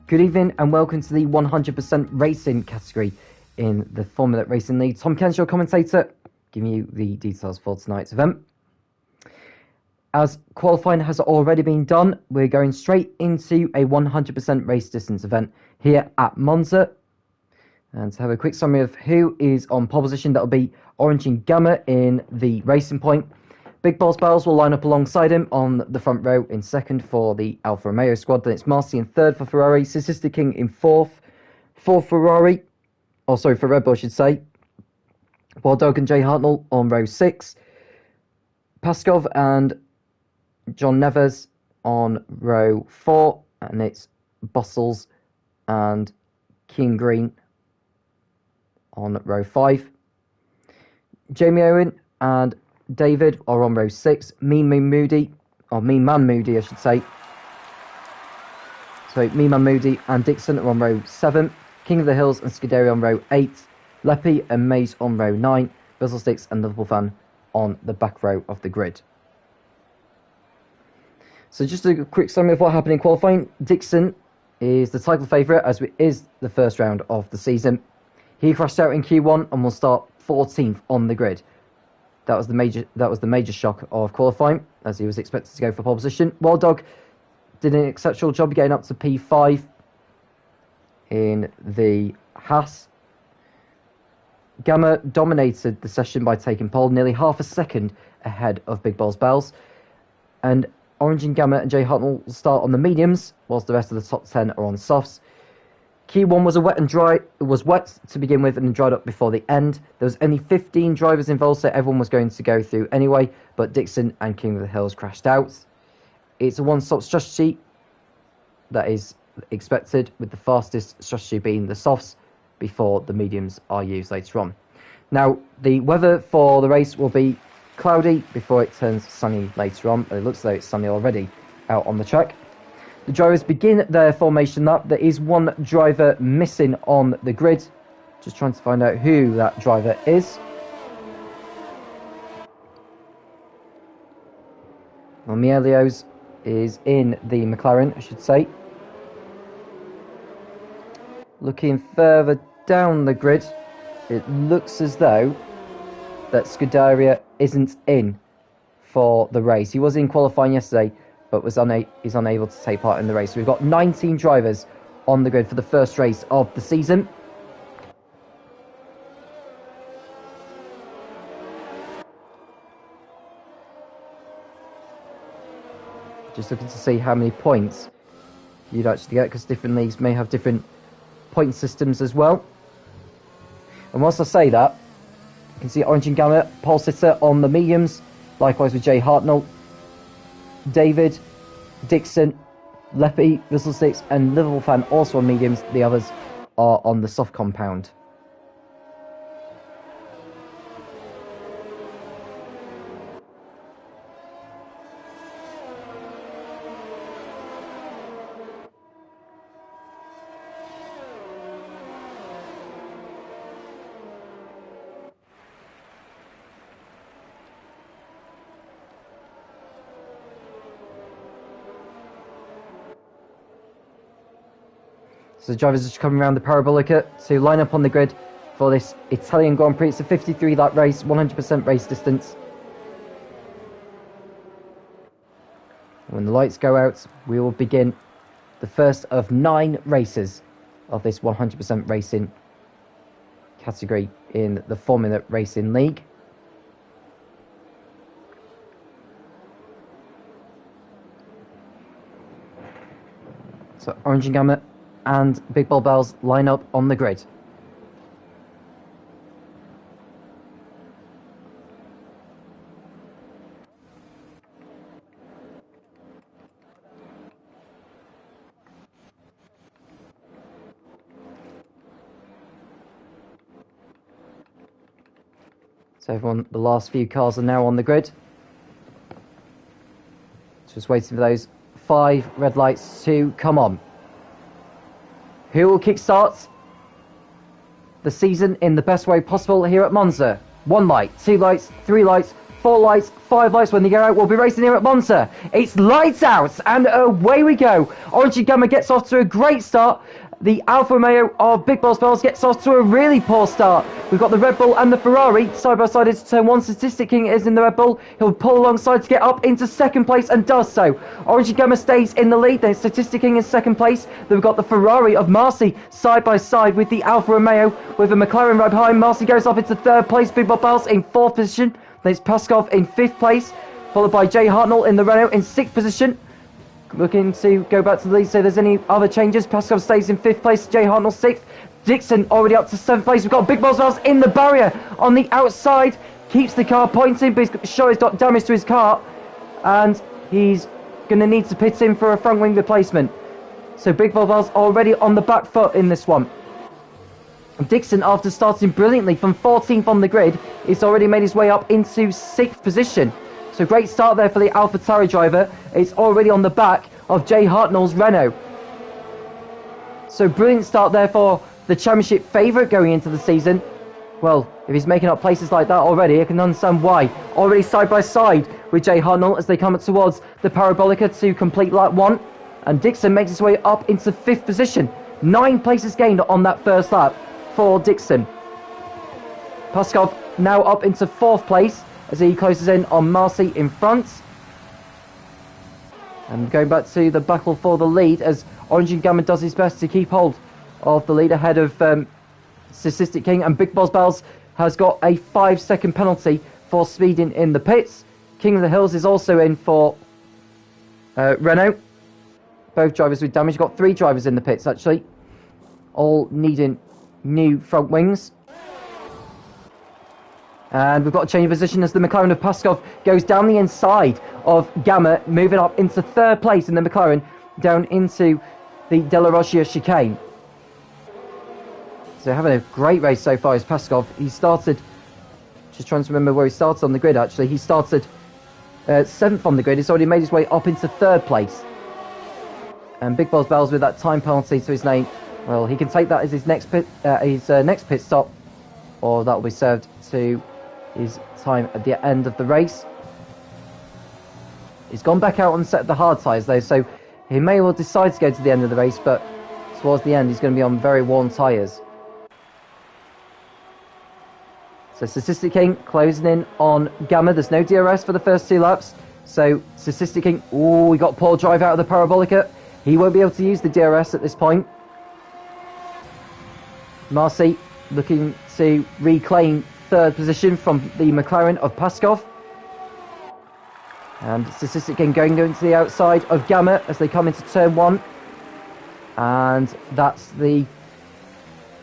Good evening and welcome to the 100% racing category in the Formula Racing League. Tom Cairns, your commentator, giving you the details for tonight's event. As qualifying has already been done, we're going straight into a 100% race distance event here at Monza. And to have a quick summary of who is on pole position, that'll be Orange and Gamma in the Racing Point. Big Balls Bells will line up alongside him on the front row in second for the Alfa Romeo squad. Then it's Marcy in third for Ferrari, Sister King in fourth for Ferrari, for Red Bull I should say. Wild Dog and Jay Hartnell on row 6. Paskov and John Neves on row 4. And it's Bustles and King Green on row 5. Jamie Owen and David are on row 6. Mean Man Moody, I should say. So Mean Man Moody and Dixon are on row 7. King of the Hills and Scuderia on row 8. Leppy and Mays on row 9. Bizzlesticks and Liverpool Fan on the back row of the grid. So just a quick summary of what happened in qualifying. Dixon is the title favourite as it is the first round of the season. He crashed out in Q1 and will start 14th on the grid. That was the major shock of qualifying, as he was expected to go for pole position. Wild Dog did an exceptional job getting up to P5 in the Haas. Gamma dominated the session by taking pole, nearly half a second ahead of Big Balls Bells. And Orange and Gamma and Jay Hartnell will start on the mediums, whilst the rest of the top 10 are on softs. Q1 was wet to begin with and dried up before the end. There was only 15 drivers involved, so everyone was going to go through anyway, but Dixon and King of the Hills crashed out. It's a one-stop strategy that is expected, with the fastest strategy being the softs before the mediums are used later on. Now, the weather for the race will be cloudy before it turns sunny later on, but it looks as though it's sunny already out on the track. The drivers begin their formation lap. There is one driver missing on the grid. Just trying to find out who that driver is. Well, Mielios is in the McLaren, I should say. Looking further down the grid, it looks as though that Scuderia isn't in for the race. He was in qualifying yesterday, but is unable to take part in the race. So we've got 19 drivers on the grid for the first race of the season. Just looking to see how many points you'd actually get, because different leagues may have different point systems as well. And whilst I say that, you can see Orange and Gamma, pole sitter on the mediums, likewise with Jay Hartnell. David, Dixon, Leppy, Bizzlesticks and Liverpool Fan also on mediums. The others are on the soft compound. So the drivers are just coming around the Parabolica to line up on the grid for this Italian Grand Prix. It's a 53-lap race, 100% race distance. When the lights go out, we will begin the first of 9 races of this 100% racing category in the Formula Racing League. So Orange and Gamma and Big Ball Bells line up on the grid. So everyone, the last few cars are now on the grid. Just waiting for those 5 red lights to come on. Who will kickstart the season in the best way possible here at Monza? 1 light, 2 lights, 3 lights, 4 lights, 5 lights when they go out. We'll be racing here at Monza. It's lights out, and away we go. Orange and Gamma gets off to a great start. The Alfa Romeo of Big Boss Bells gets off to a really poor start. We've got the Red Bull and the Ferrari side by side into turn 1. Statistic King is in the Red Bull. He'll pull alongside to get up into second place and does so. Orange and Gamma stays in the lead. Then Statistic King in second place. Then we've got the Ferrari of Marcy side by side with the Alfa Romeo with a McLaren right behind. Marcy goes off into third place. Big Boss Bells in fourth position. Then it's Paskov in fifth place, followed by Jay Hartnell in the Renault in sixth position. Looking to go back to the lead, so there's any other changes. Paskov stays in fifth place, Jay Hartnell sixth. Dixon already up to seventh place. We've got Big Boss Bells in the barrier on the outside. Keeps the car pointing, but he's sure he's got damage to his car. And he's going to need to pit in for a front wing replacement. So Big Boss Bells already on the back foot in this one. Dixon, after starting brilliantly from 14th on the grid, is already made his way up into 6th position. So great start there for the AlphaTauri driver. It's already on the back of Jay Hartnell's Renault. So brilliant start there for the championship favourite going into the season. Well, if he's making up places like that already, I can understand why. Already side by side with Jay Hartnell as they come up towards the Parabolica to complete lap 1. And Dixon makes his way up into 5th position. 9 places gained on that first lap for Dixon. Paskov now up into 4th place as he closes in on Marcy in front. And going back to the battle for the lead as Orange and Gamma does his best to keep hold of the lead ahead of Statistic King. And Big Boss Bells has got a 5-second penalty for speeding in the pits. King of the Hills is also in for Renault. Both drivers with damage. You've got 3 drivers in the pits actually, all needing new front wings. And we've got a change of position as the McLaren of Paskov goes down the inside of Gamma, moving up into 3rd place in the McLaren, down into the Della Roscia chicane. So having a great race so far is Paskov. He started, just trying to remember where he started on the grid actually, he started 7th on the grid. He's already made his way up into 3rd place. And Big Boss Bells with that time penalty to his name, well, he can take that as his next pit stop, or that will be served to his time at the end of the race. He's gone back out on set the hard tyres though, so he may well decide to go to the end of the race, but towards the end he's going to be on very worn tyres. So Statistic King closing in on Gamma. There's no DRS for the first 2 laps, so Statistic King, ooh, he got poor drive out of the Parabolica. He won't be able to use the DRS at this point. Marcy looking to reclaim 3rd position from the McLaren of Paskov. And Statistic King going to the outside of Gamma as they come into turn 1. And that's the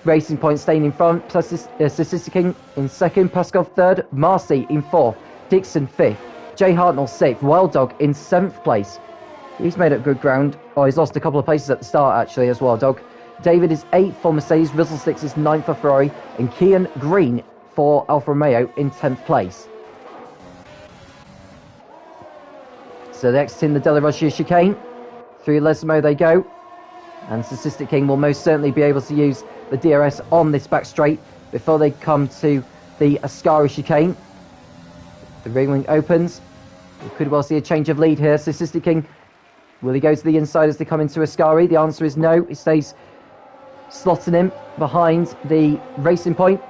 Racing Point staying in front. Statistic King in 2nd, Paskov 3rd, Marcy in 4th, Dixon 5th, Jay Hartnell 6th, Wild Dog in 7th place. He's made up good ground. Oh, he's lost a couple of places at the start actually as Wild Dog. David is 8th for Mercedes, Rizzle Sticks is 9th for Ferrari, and Kian Green for Alfa Romeo in 10th place. So next in the Della Roscia chicane, through Lesmo they go, and Statistic King will most certainly be able to use the DRS on this back straight before they come to the Ascari chicane. The ring wing opens. We could well see a change of lead here. Statistic King, will he go to the inside as they come into Ascari? The answer is no. He stays slotting him behind the Racing Point.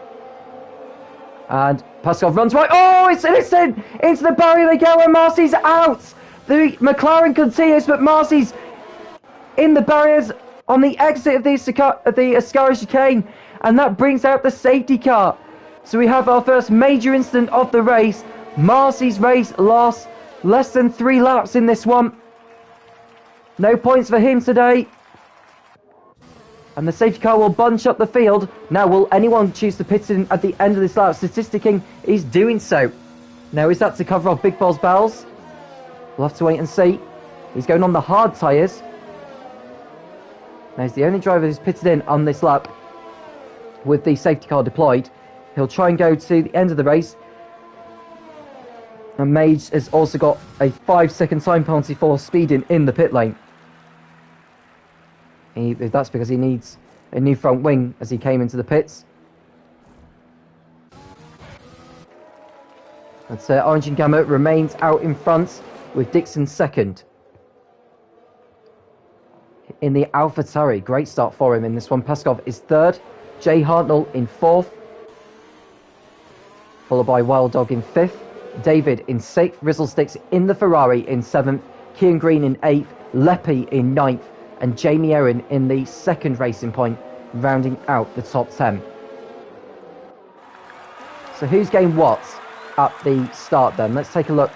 And Paskov runs right. Oh, it's in! Into the barrier they go, and Marcy's out! The McLaren continues, but Marcy's in the barriers on the exit of the Ascari chicane, and that brings out the safety car. So we have our first major incident of the race. Marcy's race lost less than 3 laps in this one. No points for him today. And the safety car will bunch up the field. Now, will anyone choose to pit in at the end of this lap? Statistic King is doing so. Now, is that to cover off Big Boss Bells? We'll have to wait and see. He's going on the hard tyres. Now, he's the only driver who's pitted in on this lap with the safety car deployed. He'll try and go to the end of the race. And Mage has also got a 5-second time penalty for speeding in the pit lane. That's because he needs a new front wing as he came into the pits. And Orange and Gamma remains out in front with Dixon second. In the AlphaTauri, great start for him in this one. Paskov is third. Jay Hartnell in fourth. Followed by Wild Dog in fifth. David in sixth. Rizzlesticks in the Ferrari in seventh. Kian Green in eighth. Leppy in ninth. And Jamie Owen in the second Racing Point, rounding out the top 10. So who's gained what at the start then? Let's take a look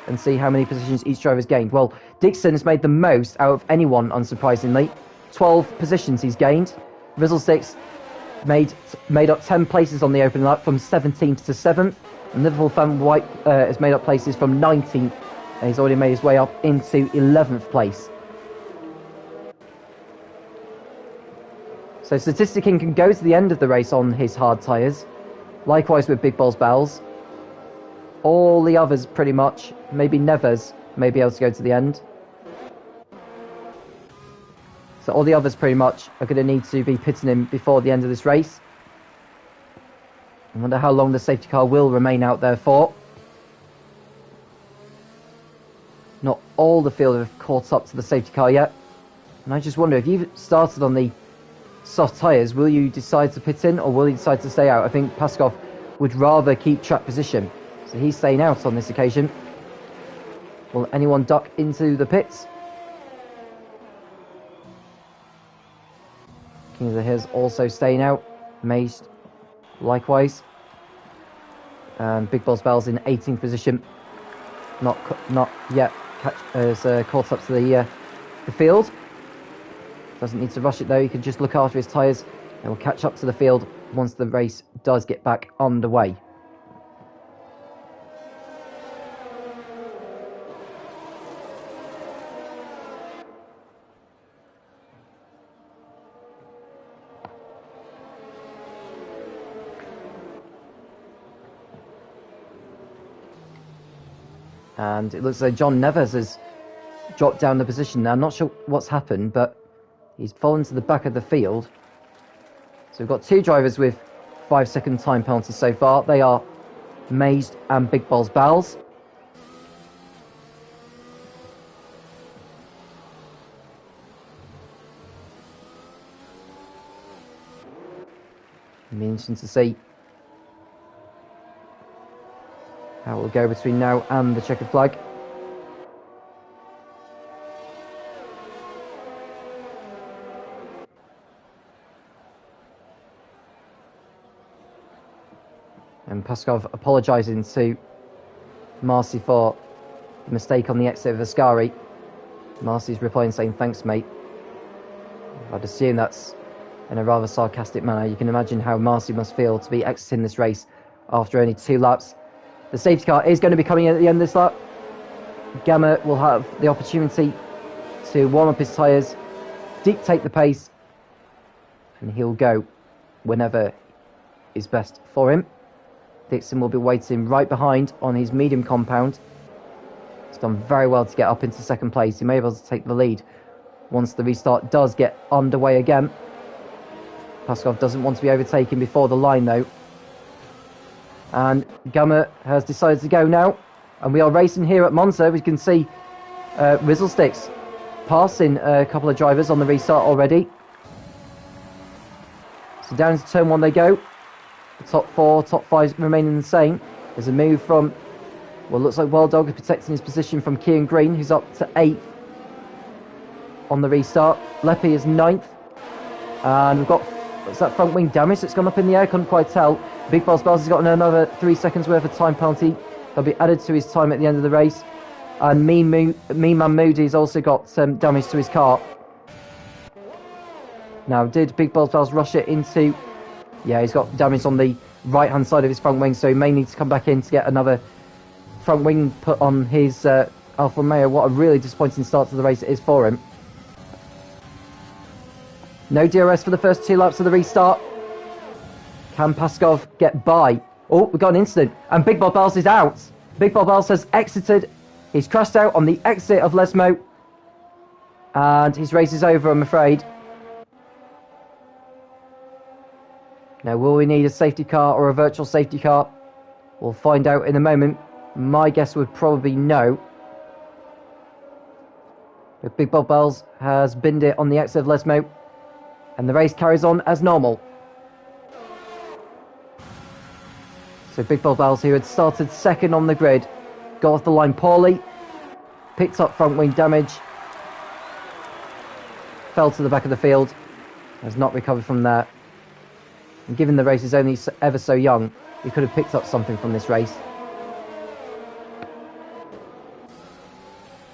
and see how many positions each driver's gained. Well, Dixon has made the most out of anyone, unsurprisingly. 12 positions he's gained. Rizzlesticks made up 10 places on the opening lap from 17th to 7th. And Liverpool Fan White has made up places from 19th. And he's already made his way up into 11th place. So Statistic King can go to the end of the race on his hard tyres. Likewise with Big Balls Bells. All the others pretty much, maybe Nevers, may be able to go to the end. So all the others pretty much are going to need to be pitting him before the end of this race. I wonder how long the safety car will remain out there for. Not all the field have caught up to the safety car yet. And I just wonder, if you've started on the soft tyres, will you decide to pit in or will you decide to stay out? I think Paskov would rather keep track position. So he's staying out on this occasion. Will anyone duck into the pits? King of the Hills also staying out. Mazed likewise. Big Balls Bells in 18th position. Not yet caught up to the field. Doesn't need to rush it though. He can just look after his tyres and will catch up to the field once the race does get back underway. And it looks like John Nevers has dropped down the position now. I'm not sure what's happened, but he's fallen to the back of the field. So we've got two drivers with 5-second time penalties so far. They are Mazed and Big Balls Bells. It'll be interesting to see how it will go between now and the checkered flag. And Paskov apologising to Marcy for the mistake on the exit of Ascari. Marcy's replying saying, "Thanks, mate." I'd assume that's in a rather sarcastic manner. You can imagine how Marcy must feel to be exiting this race after only 2 laps. The safety car is going to be coming in at the end of this lap. Gamma will have the opportunity to warm up his tyres, dictate the pace, and he'll go whenever is best for him. Dixon will be waiting right behind on his medium compound. He's done very well to get up into second place. He may be able to take the lead once the restart does get underway again. Paskov doesn't want to be overtaken before the line though. And Gamma has decided to go now. And we are racing here at Monza. We can see Rizzlesticks passing a couple of drivers on the restart already. So down into turn 1 they go. The top 4, top 5 remaining the same. There's a move from, well, looks like Wild Dog is protecting his position from Kian Green, who's up to 8th on the restart. Leppy is 9th. And we've got, what's that, front wing damage that's gone up in the air? Couldn't quite tell. Big Balls Bells has got another 3 seconds worth of time penalty. That'll be added to his time at the end of the race. And Mean Man Moody's also got damage to his car. Now, did Big Balls Bells rush it into... Yeah, he's got damage on the right-hand side of his front wing, so he may need to come back in to get another front wing put on his Alfa Romeo. What a really disappointing start to the race it is for him. No DRS for the first 2 laps of the restart. Can Paskov get by? Oh, we've got an incident, and Big Bob Bells is out. Big Bob Bells has exited. He's crashed out on the exit of Lesmo. And his race is over, I'm afraid. Now, will we need a safety car or a virtual safety car? We'll find out in a moment. My guess would probably no. But Big Bob Bells has binned it on the exit of Lesmo, and the race carries on as normal. So Big Bob Bells, who had started second on the grid, got off the line poorly, picked up front wing damage, fell to the back of the field, has not recovered from that. And given the race is only ever so young, he could have picked up something from this race.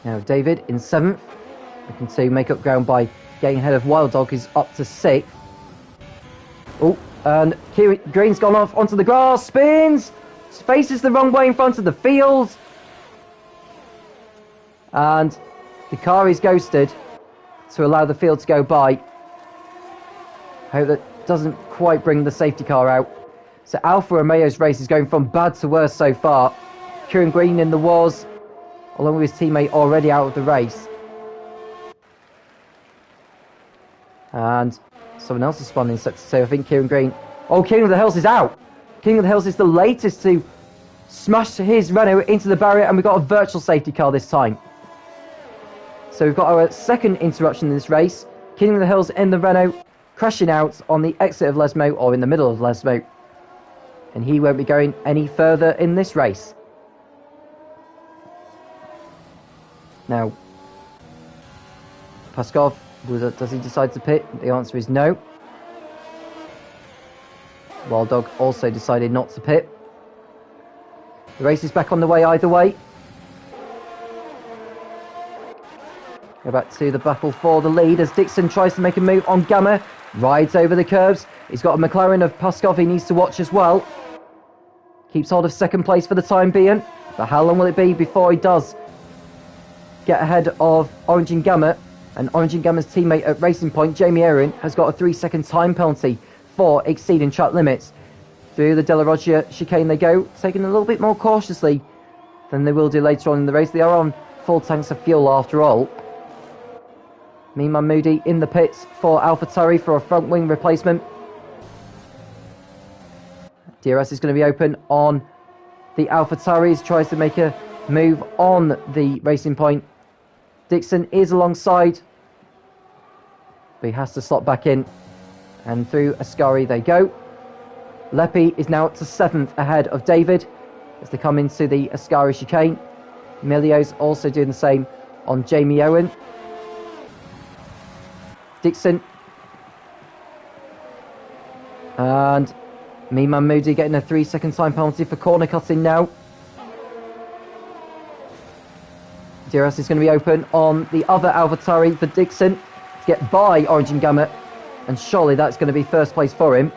Now David in 7th, looking to make up ground by getting ahead of Wild Dog, who's up to 6th. Oh, and Kieran Green's gone off onto the grass, spins, faces the wrong way in front of the field. And the car is ghosted to allow the field to go by. Hope that doesn't quite bring the safety car out. So Alfa Romeo's race is going from bad to worse so far. Kieran Green in the wars, along with his teammate already out of the race. And someone else has spun in sector 2. I think Kieran Green... Oh, King of the Hills is out. King of the Hills is the latest to smash his Renault into the barrier, and we've got a virtual safety car this time. So we've got our second interruption in this race. King of the Hills in the Renault, crashing out on the exit of Lesmo, or in the middle of Lesmo. And he won't be going any further in this race. Now, Paskov, does he decide to pit? The answer is no. Wild Dog also decided not to pit. The race is back on the way either way. Go back to the battle for the lead as Dixon tries to make a move on Gamma. Rides over the curbs. He's got a McLaren of Paskov he needs to watch as well. Keeps hold of second place for the time being. But how long will it be before he does get ahead of Orange and Gamma? And Orange and Gamma's teammate at Racing Point, Jamie Aaron, has got a 3-second time penalty for exceeding track limits. Through the De La Roggia chicane they go, taking a little bit more cautiously than they will do later on in the race. They are on full tanks of fuel after all. Mima Moody in the pits for AlphaTauri for a front wing replacement. DRS is going to be open on the AlphaTauris, tries to make a move on the Racing Point. Dixon is alongside, but he has to slot back in, and through Ascari they go. Leppi is now up to 7th ahead of David as they come into the Ascari chicane. Milio's also doing the same on Jamie Owen. Dixon and Mima Moody getting a 3-second time penalty for corner cutting now. DRS is going to be open on the other AlphaTauri for Dixon to get by Orange and Gamma, and surely that's going to be first place for him,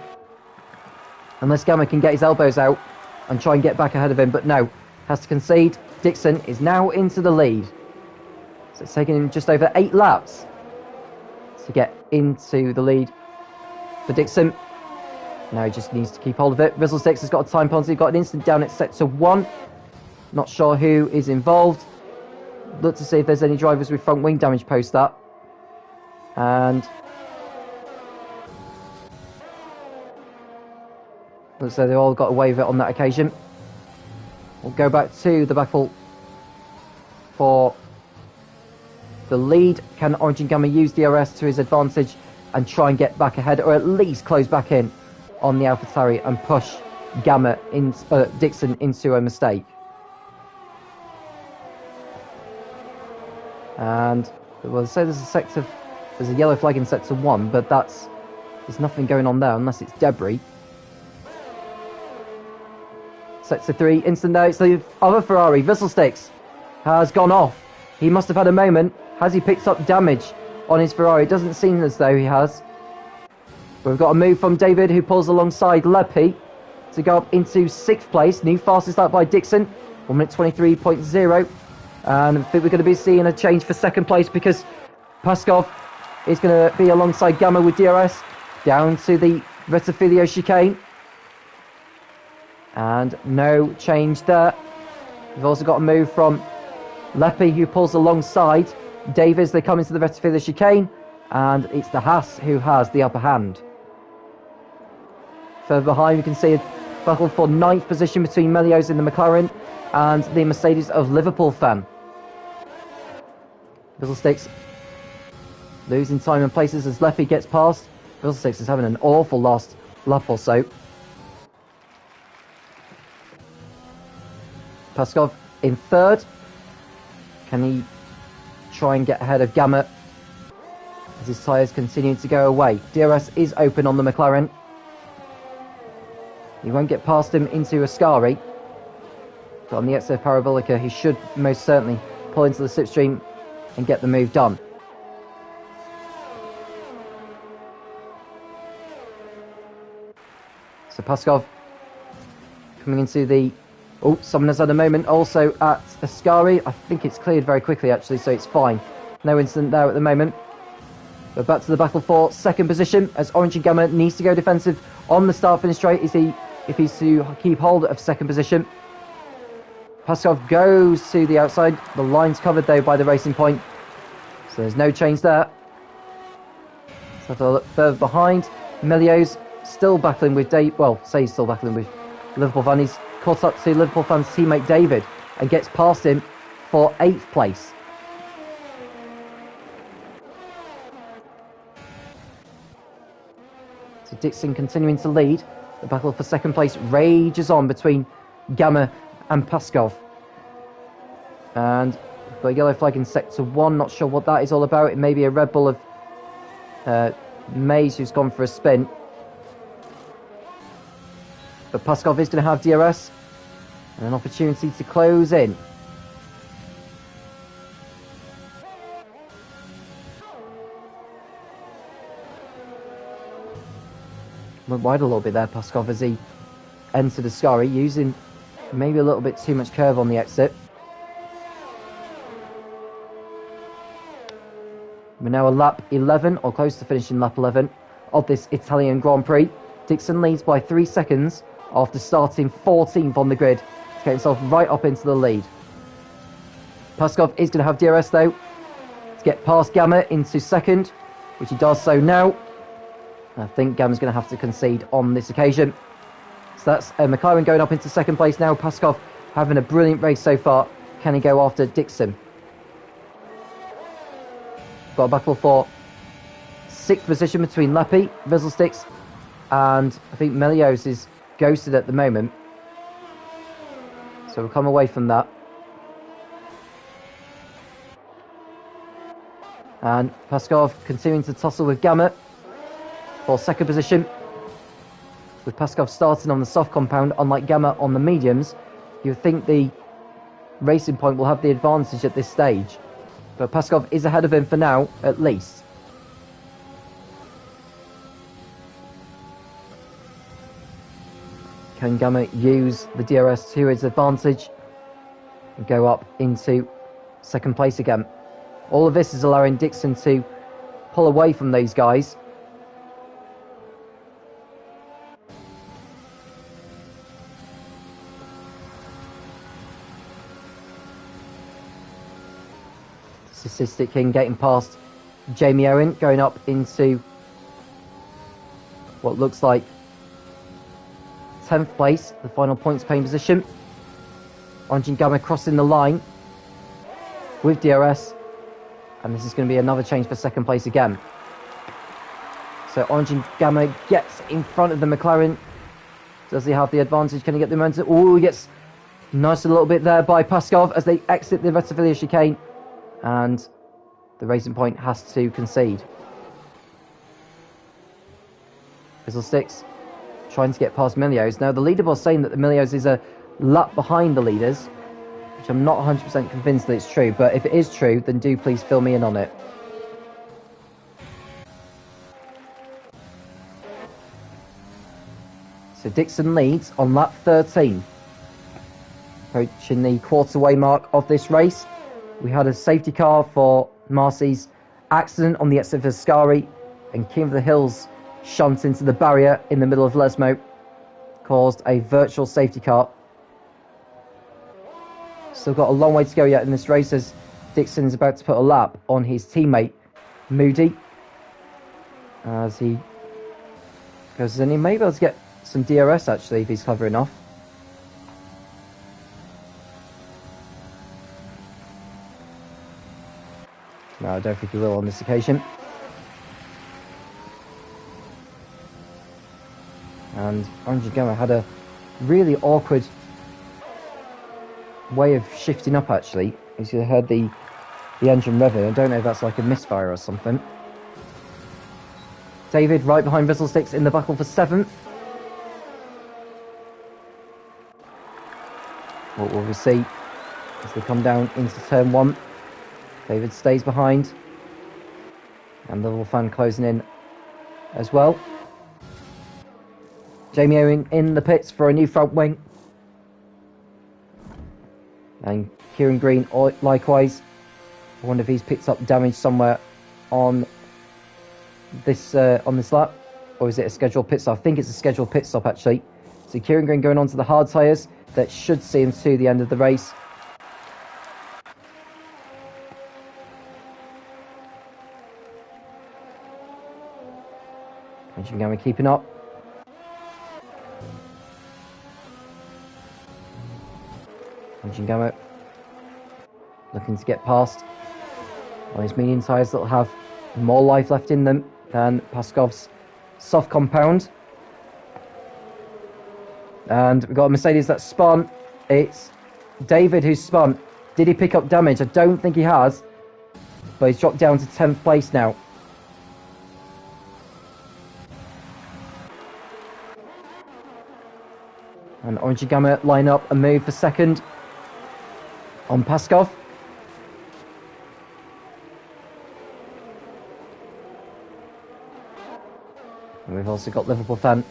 unless Gamma can get his elbows out and try and get back ahead of him, but no, has to concede. Dixon is now into the lead, so it's taken him just over 8 laps to get into the lead for Dixon. Now he just needs to keep hold of it. Rizzlesticks has got a time penalty, got an instant down at sector 1. Not sure who is involved. Look to see if there's any drivers with front wing damage post that. And looks like they all got away with it on that occasion. We'll go back to the battle for the lead. Can Orange and Gamma use DRS to his advantage and try and get back ahead, or at least close back in on the AlphaTauri and push Gamma in, Dixon into a mistake? And well, say there's a yellow flag in sector 1, but there's nothing going on there unless it's debris. Sector 3, instant there, it's the other Ferrari. Visselstix has gone off. He must have had a moment. Has he picked up damage on his Ferrari? It doesn't seem as though he has. But we've got a move from David, who pulls alongside Leppi to go up into 6th place. New fastest lap by Dixon, 1 minute 23.0. And I think we're going to be seeing a change for 2nd place, because Paskov is going to be alongside Gamma with DRS down to the Rettifilio chicane. And no change there. We've also got a move from Leppi, who pulls alongside Davies. They come into the Rettifilio chicane, and it's the Haas who has the upper hand. Further behind, you can see a battle for 9th position between Melios in the McLaren and the Mercedes of Liverpool fan. Fiddlesticks losing time and places as Leppy gets past. Fiddlesticks is having an awful last lap or so. Paskov in third. Can he try and get ahead of Gamma as his tyres continue to go away? DRS is open on the McLaren. He won't get past him into Ascari. But on the exit of Parabolica, he should most certainly pull into the slipstream and get the move done. So Paskov coming into the... Oh, someone has had a moment also at Ascari. I think it's cleared very quickly actually, so it's fine. No incident there at the moment. But back to the battle for second position as Orange and Gamma needs to go defensive on the start-finish straight if he's to keep hold of second position. Paskov goes to the outside. The line's covered though by the Racing Point, so there's no change there. So if I look further behind, Melios still battling with he's still battling with Liverpool fan. He's caught up to Liverpool fan's teammate David and gets past him for 8th place. So Dixon continuing to lead. The battle for second place rages on between Gamma and Paskov. And we've got a yellow flag in sector 1. Not sure what that is all about. It may be a Red Bull of Mays who's gone for a spin. But Paskov is going to have DRS and an opportunity to close in. Went wide a little bit there, Paskov, as he entered Ascari, using maybe a little bit too much curve on the exit. We're now a lap 11, or close to finishing lap 11, of this Italian Grand Prix. Dixon leads by 3 seconds after starting 14th on the grid to get himself right up into the lead. Paskov is going to have DRS though to get past Gamma into second, which he does so now. I think Gamma's going to have to concede on this occasion. So that's McLaren going up into second place now. Paskov having a brilliant race so far. Can he go after Dixon? Got a battle for 6th position between Leppy, Fiddlesticks, and I think Melios is ghosted at the moment. So we'll come away from that. And Paskov continuing to tussle with Gamma for second position. With Paskov starting on the soft compound, unlike Gamma on the mediums, you would think the Racing Point will have the advantage at this stage. But Paskov is ahead of him for now, at least. Can Gamma use the DRS to his advantage and go up into second place again? All of this is allowing Dixon to pull away from these guys. Statistic King getting past Jamie Owen, going up into what looks like 10th place, the final points paying position. Orange and Gamma crossing the line with DRS, and this is going to be another change for second place again. So Orange and Gamma gets in front of the McLaren. Does he have the advantage? Can he get the momentum? Oh, he gets nice a little bit there by Paskov as they exit the Vetifilia chicane, and the Racing Point has to concede. Fiddlesticks trying to get past Milios. Now the leaderboard saying that the Milios is a lap behind the leaders, which I'm not 100% convinced that it's true, but if it is true, then do please fill me in on it. So Dixon leads on lap 13. Approaching the quarter-way mark of this race. We had a safety car for Marcy's accident on the exit of Ascari, and King of the Hills shunt into the barrier in the middle of Lesmo, caused a virtual safety car. Still got a long way to go yet in this race as Dixon's about to put a lap on his teammate Moody, as he goes in. He may be able to get some DRS actually if he's clever enough. No, I don't think he will on this occasion. And Orange and Gamma had a really awkward way of shifting up, actually. As you heard the engine revving. I don't know if that's like a misfire or something. David right behind Fizzlesticks in the battle for 7th. What will we see as they come down into turn 1? David stays behind. And the little fan closing in as well. Jamie Owen in the pits for a new front wing. And Kieran Green likewise. I wonder if he's picked up damage somewhere on this lap. Or is it a scheduled pit stop? I think it's a scheduled pit stop, actually. So Kieran Green going on to the hard tyres. That should see him to the end of the race. Engine Gamma keeping up. Engine Gamma looking to get past on his medium tyres that will have more life left in them than Paskov's soft compound. And we've got a Mercedes that spun. It's David who's spun. Did he pick up damage? I don't think he has. But he's dropped down to 10th place now. And Orange and Gamma line up and move for 2nd on Paskov. And we've also got Liverpool fan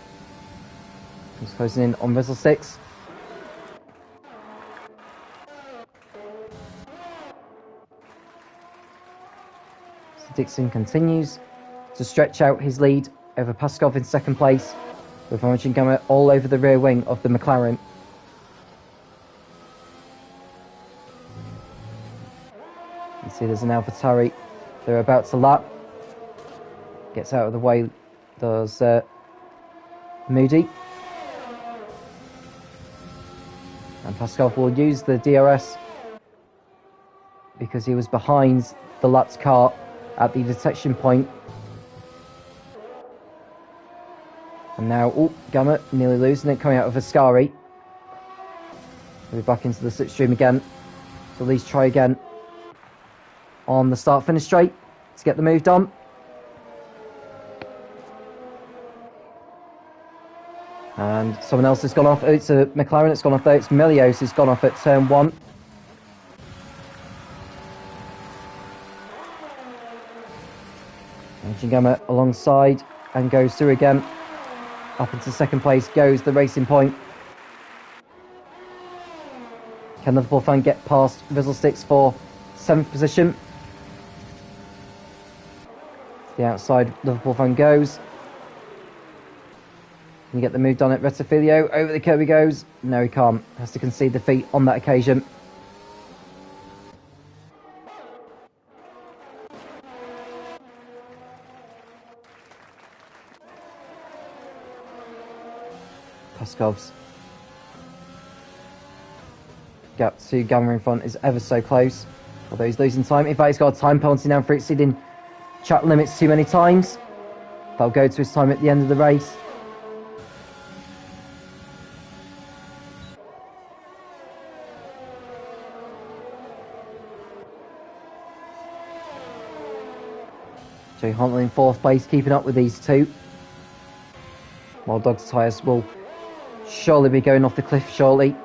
who's closing in on Fizzlesticks. So Dixon continues to stretch out his lead over Paskov in 2nd place, with Orange and Gamma all over the rear wing of the McLaren. You see there's an AlphaTauri. They're about to lap. Gets out of the way, does Moody. And Paskov will use the DRS because he was behind the lapped car at the detection point. And now, Gamma nearly losing it, coming out of Ascari. We're back into the slipstream again. So at least try again on the start-finish straight to get the move done. And someone else has gone off. It's a McLaren that's gone off there. It's Melios who's gone off at turn 1. And Gamma alongside and goes through again. Up into 2nd place goes the Racing Point. Can Liverpool fan get past Fizzlesticks for 7th position? The outside Liverpool fan goes. Can he get the move done at Rettifilio? Over the curb he goes. No, he can't. Has to concede defeat on that occasion. Paskov's gap to Gamma in front is ever so close, although he's losing time. In fact, he's got a time penalty now for exceeding track limits too many times. That'll go to his time at the end of the race. Joe Huntley in 4th place, keeping up with these two. While Dog's tyres will surely be going off the cliff shortly.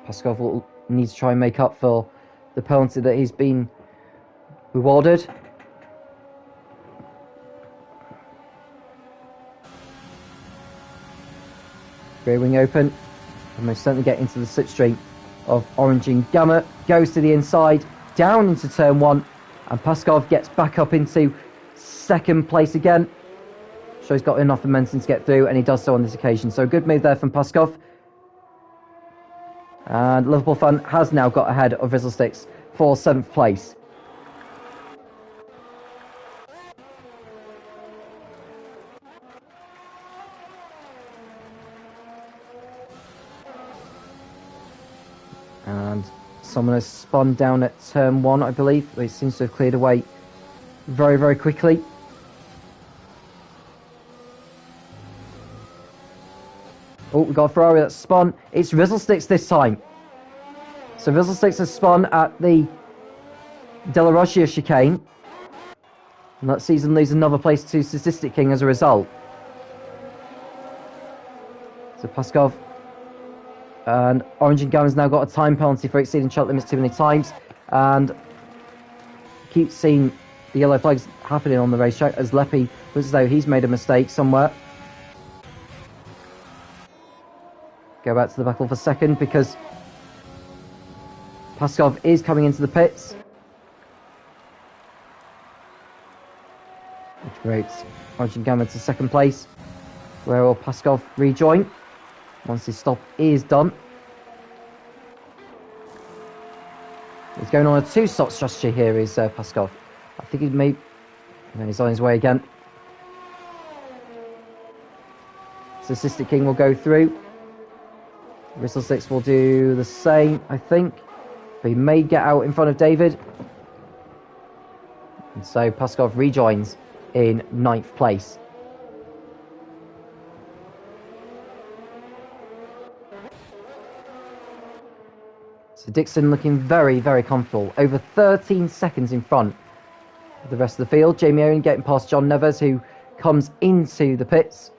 Paskov will need to try and make up for the penalty that he's been rewarded. Rear wing open, and most certainly get into the slipstream of Orange and Gamma. Goes to the inside, down into turn 1, and Paskov gets back up into 2nd place again. So he's got enough momentum to get through, and he does so on this occasion. So good move there from Paskov. And Liverpool fan has now got ahead of Fizzlesticks for 7th place. And Someone has spun down at turn 1, I believe. It seems to have cleared away very, very quickly. Oh, we've got a Ferrari that's spun. It's Rizzlesticks this time. So Rizzlesticks has spun at the De La Rocha chicane. And that sees them lose another place to Statistic King as a result. So Paskov and Orange and Gamma's now got a time penalty for exceeding track limits too many times. And keep seeing the yellow flags happening on the racetrack as Leppy looks as though he's made a mistake somewhere. Go back to the battle for second because Paskov is coming into the pits. Which brings Orange and Gamma to second place, where will Paskov rejoin once his stop is done. He's going on a 2-stop strategy here, is Paskov. I think he may... And then he's on his way again. Statistic King will go through. Rizzlesticks will do the same, I think. But he may get out in front of David. And so Paskov rejoins in 9th place. So Dixon looking very, very comfortable. Over 13 seconds in front of the rest of the field. Jamie Owen getting past John Nevers, who comes into the pits.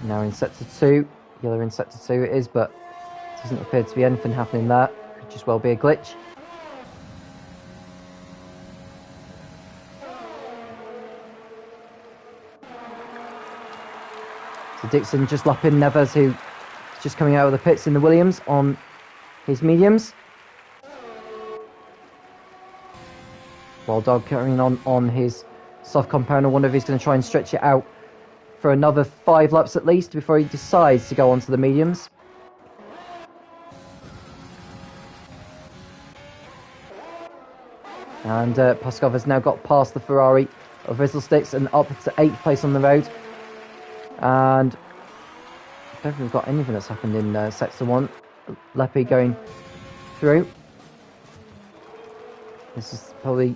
Now in sector 2. Yellow in sector 2 it is, but doesn't appear to be anything happening there. Could just well be a glitch. So Dixon just lapping Nevers, who is just coming out of the pits in the Williams on his mediums. Wild Dog carrying on his soft compound. I wonder if he's going to try and stretch it out for another 5 laps at least before he decides to go onto the mediums. And Paskov has now got past the Ferrari of Rizzlesticks and up to 8th place on the road. And I don't think we've got anything that's happened in sector 1. Leppy going through. This is probably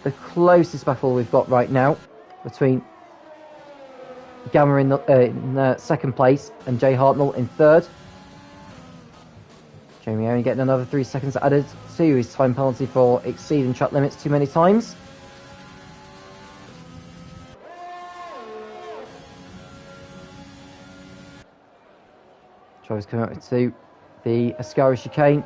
the closest battle we've got right now between Gamma in second place and Jay Hartnell in third. Jamie only getting another 3 seconds added to his time penalty for exceeding track limits too many times. Travis coming up to the Ascari chicane.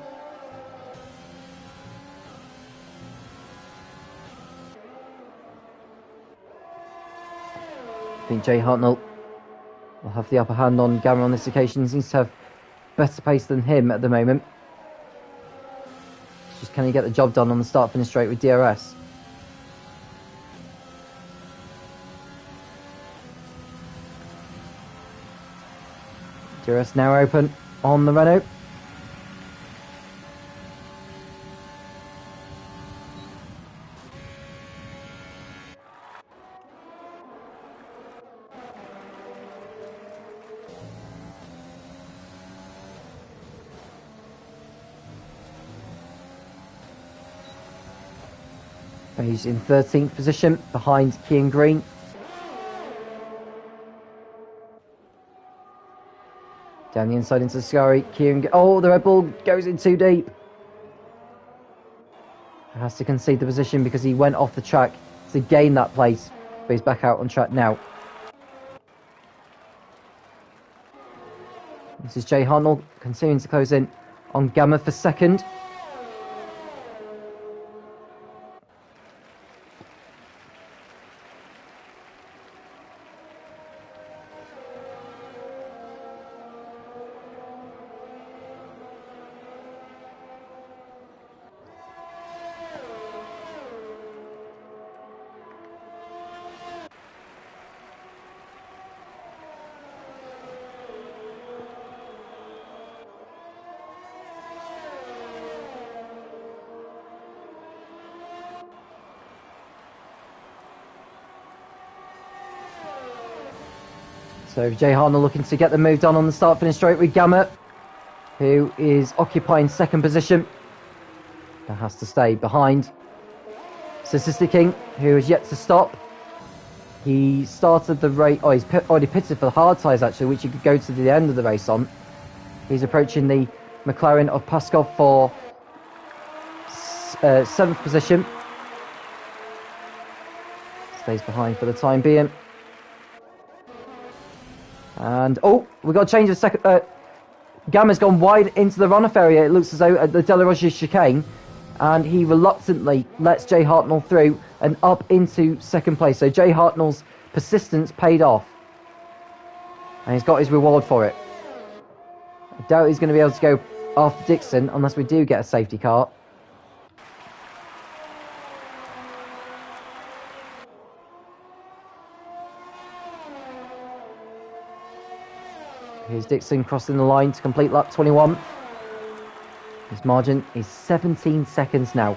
I think Jay Hartnell will have the upper hand on Gamma on this occasion. He seems to have better pace than him at the moment. It's just can he get the job done on the start finish straight with DRS? DRS now open on the Renault. He's in 13th position behind Kean Green. Down the inside into Scary. Kean. Oh, the Red Bull goes in too deep. He has to concede the position because he went off the track to gain that place. But he's back out on track now. This is Jay Hartnell continuing to close in on Gamma for second. So Jay Hartnell looking to get the move done on the start-finish straight with Gamma, who is occupying second position. That has to stay behind Statistic King, who is yet to stop. He started the race. Oh, he's already pitted for the hard tyres, actually, which he could go to the end of the race on. He's approaching the McLaren of Pascal for 7th position. Stays behind for the time being. And, oh, we've got to change the second. Gamma's gone wide into the runoff area, it looks as though, at the De La Roche chicane. And he reluctantly lets Jay Hartnell through and up into second place. So Jay Hartnell's persistence paid off. And he's got his reward for it. I doubt he's going to be able to go after Dixon unless we do get a safety car. Here's Dixon crossing the line to complete lap 21. His margin is 17 seconds now.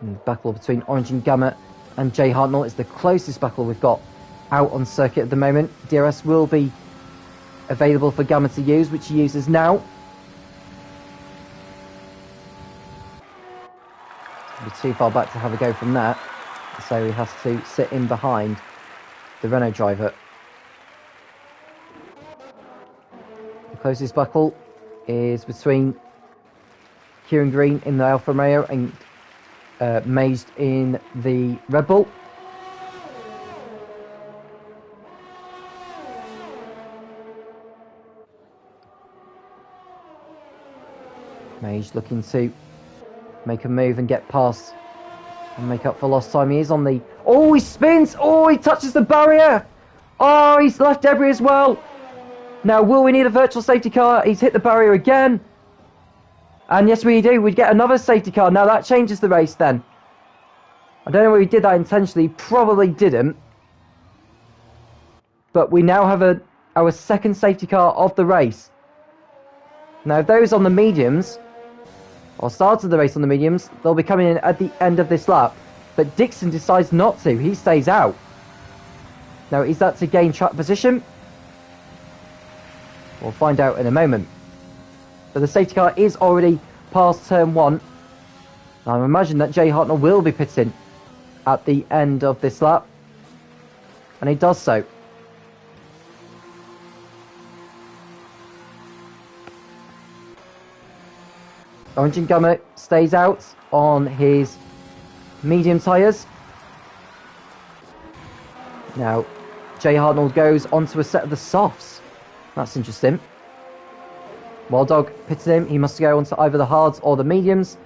And the battle between Orange and Gamma and Jay Hartnell is the closest battle we've got out on circuit at the moment. DRS will be available for Gamma to use, which he uses now. He'll be too far back to have a go from that, so he has to sit in behind the Renault driver. The closest battle is between Kieran Green in the Alfa Romeo and Mazed in the Red Bull. Mazed looking to make a move and get past and make up for lost time. He is on the... Oh, he spins! Oh, he touches the barrier! Oh, he's left debris as well! Now, will we need a virtual safety car? He's hit the barrier again. And yes, we do. We'd get another safety car. Now, that changes the race then. I don't know whether he did that intentionally. Probably didn't. But we now have our second safety car of the race. Now, those on the mediums, or started the race on the mediums, they'll be coming in at the end of this lap. But Dixon decides not to. He stays out. Now, is that to gain track position? We'll find out in a moment. But the safety car is already past turn 1. I imagine that Jay Hartnell will be pitting at the end of this lap. And he does so. Orange and Gamma stays out on his medium tyres. Now, Jay Hartnell goes onto a set of the softs. That's interesting. Wild Dog pitted him. He must go onto either the hards or the mediums.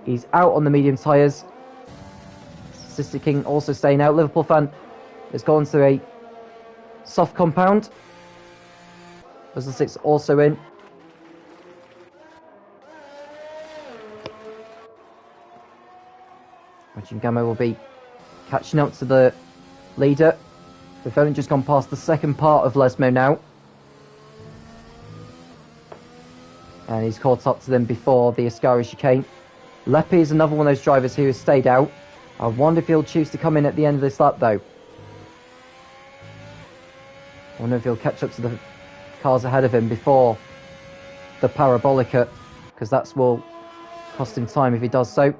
He's out on the medium tyres. Sister King also staying out. Liverpool fan has gone to a soft compound. Puzzle 6 also in. Orange and Gamma will be catching up to the leader. We've only just gone past the second part of Lesmo now. And he's caught up to them before the Ascari chicane. Leppy is another one of those drivers who has stayed out. I wonder if he'll choose to come in at the end of this lap though. I wonder if he'll catch up to the cars ahead of him before the Parabolica, because that will cost him time if he does so.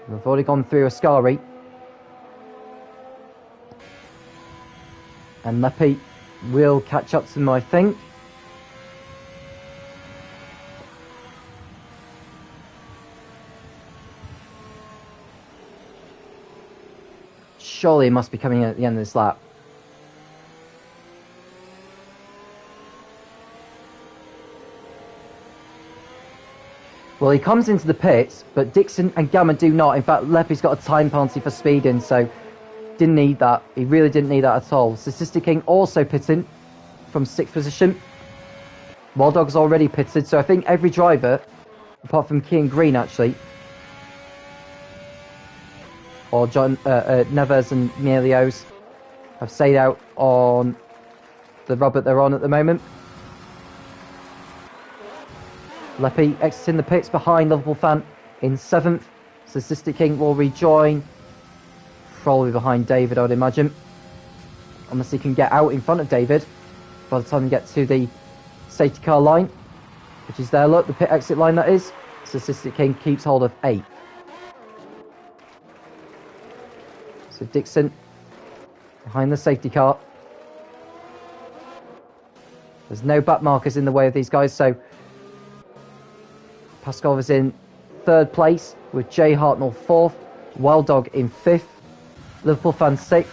We've already gone through Ascari. And Leppy will catch up to him, I think. Surely he must be coming in at the end of this lap. Well, he comes into the pits, but Dixon and Gamma do not. In fact, Leppy's got a time penalty for speeding, so didn't need that. He really didn't need that at all. Statistic King also pitting from 6th position. Wild Dog's already pitted, so I think every driver, apart from Kean Green actually, or John Neves and Melios, have stayed out on the rubber they're on at the moment. Leppy exiting the pits behind Liverpool fan in 7th. Statistic King will rejoin, probably behind David, I would imagine. Unless he can get out in front of David by the time we get to the safety car line, which is there. Look, the pit exit line that is. Statistic King keeps hold of 8th. So Dixon behind the safety car. There's no back markers in the way of these guys, so Paskov is in 3rd place with Jay Hartnell 4th, Wild Dog in 5th, Liverpool fan 6th.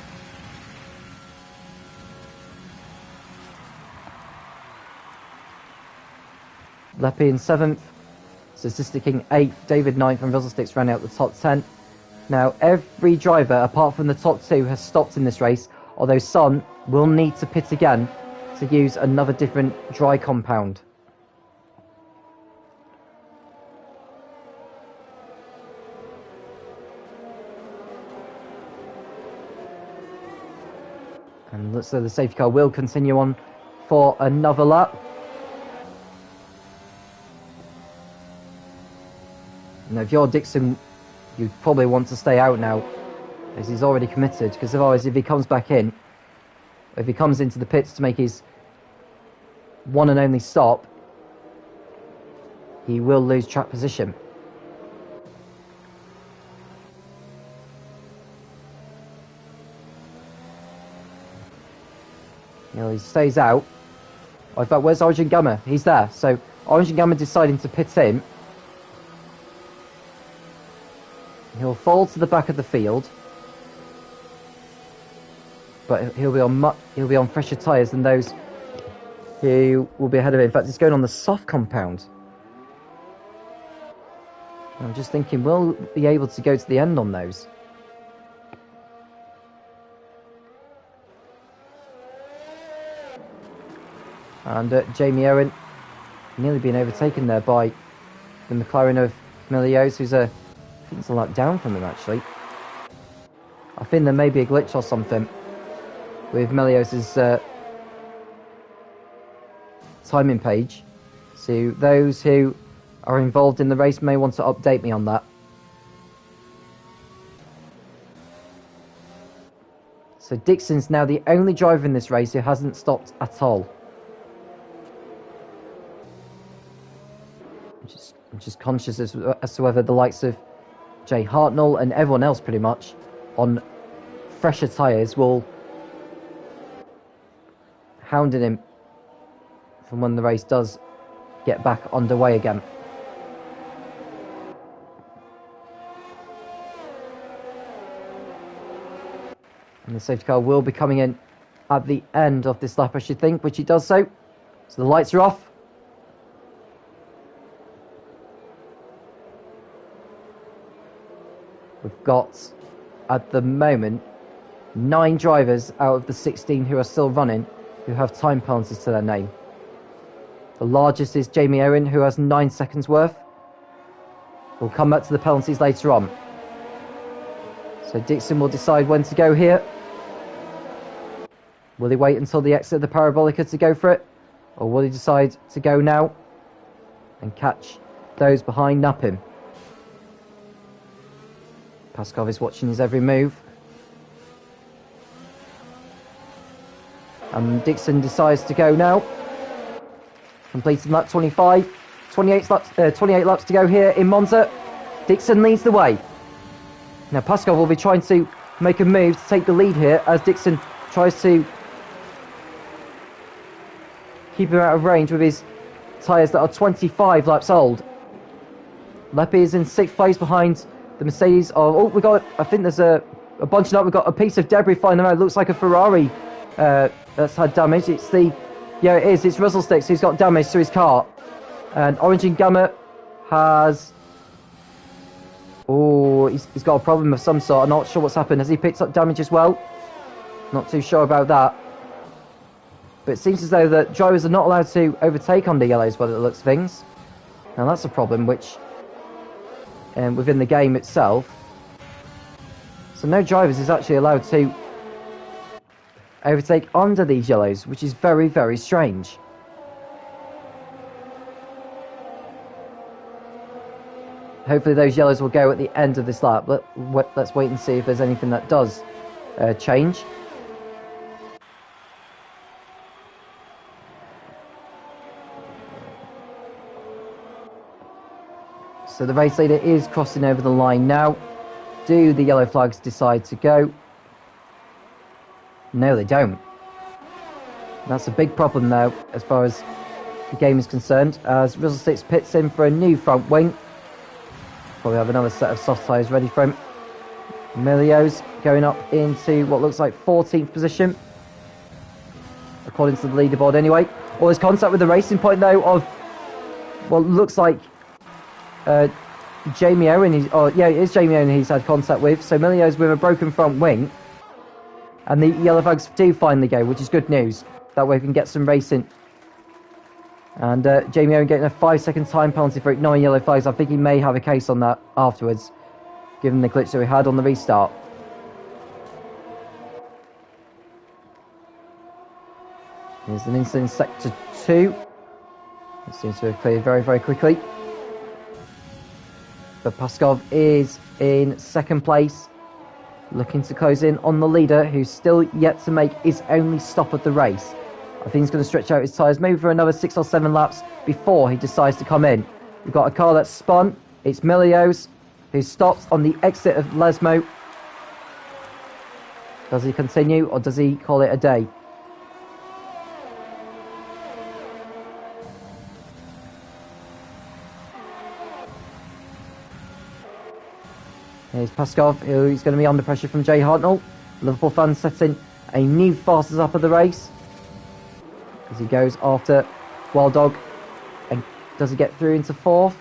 Leppy in 7th, Statistic King 8th, David 9th, and Russell rounding out the top 10. Now, every driver, apart from the top 2, has stopped in this race, although some will need to pit again to use another different dry compound. And looks like the safety car will continue on for another lap. Now, if you're Dixon, you'd probably want to stay out now, as he's already committed, because otherwise if he comes back in, if he comes into the pits to make his one and only stop, he will lose track position. You know, he stays out. Oh, in fact, where's Orange and Gamma? He's there. So Orange and Gamma deciding to pit in. He'll fall to the back of the field, but he'll be on fresher tyres than those who will be ahead of it. In fact, he's going on the soft compound. I'm just thinking, will be able to go to the end on those? And Jamie Owen nearly being overtaken there by the McLaren of Milios, who's I think it's a lap down from him actually. I think there may be a glitch or something with Milios' timing page. So those who are involved in the race may want to update me on that. So Dixon's now the only driver in this race who hasn't stopped at all. I'm just conscious as to whether the likes of Jay Hartnell and everyone else pretty much on fresher tyres will hounding him from when the race does get back underway again. And the safety car will be coming in at the end of this lap, I should think, which it does so. So the lights are off. We've got, at the moment, 9 drivers out of the 16 who are still running who have time penalties to their name. The largest is Jamie Owen, who has 9 seconds worth. We'll come back to the penalties later on. So Dixon will decide when to go here. Will he wait until the exit of the Parabolica to go for it? Or will he decide to go now and catch those behind nap him? Paskov is watching his every move. And Dixon decides to go now. Completing lap 25. 28 laps to go here in Monza. Dixon leads the way. Now Paskov will be trying to make a move to take the lead here as Dixon tries to keep him out of range with his tyres that are 25 laps old. Leppy is in 6th place behind the Mercedes. I think there's a bunch of, we've got a piece of debris flying around. It looks like a Ferrari that's had damage. It's Russell Sticks who's got damage to his car. And Orange and Gamma has... he's got a problem of some sort. I'm not sure what's happened. Has he picked up damage as well? Not too sure about that. But it seems as though the drivers are not allowed to overtake on the yellows by the looks of things. Now that's a problem which... within the game itself. So no drivers is actually allowed to overtake under these yellows, which is very, very strange. Hopefully those yellows will go at the end of this lap. Let's wait and see if there's anything that does change. So the race leader is crossing over the line now. Do the yellow flags decide to go? No, they don't. That's a big problem now as far as the game is concerned, as Rizzlesticks pits in for a new front wing. Probably have another set of soft tyres ready for him. Emilio's going up into what looks like 14th position, according to the leaderboard anyway. All his contact with the racing point though of what looks like Jamie Owen. It is Jamie Owen he's had contact with. So Emilio's with a broken front wing. And the yellow flags do finally go, which is good news. That way we can get some racing. And Jamie Owen getting a 5-second time penalty for ignoring yellow flags. I think he may have a case on that afterwards, given the glitch that we had on the restart. Here's an incident in Sector 2. It seems to have cleared very, very quickly. But Paskov is in second place, looking to close in on the leader, who's still yet to make his only stop of the race. I think he's going to stretch out his tyres maybe for another 6 or 7 laps before he decides to come in. We've got a car that's spun. It's Milio's, who stops on the exit of Lesmo. Does he continue or does he call it a day? Here's Paskov, who's going to be under pressure from Jay Hartnell. Liverpool fans setting a new fastest lap of the race as he goes after Wild Dog. And does he get through into 4th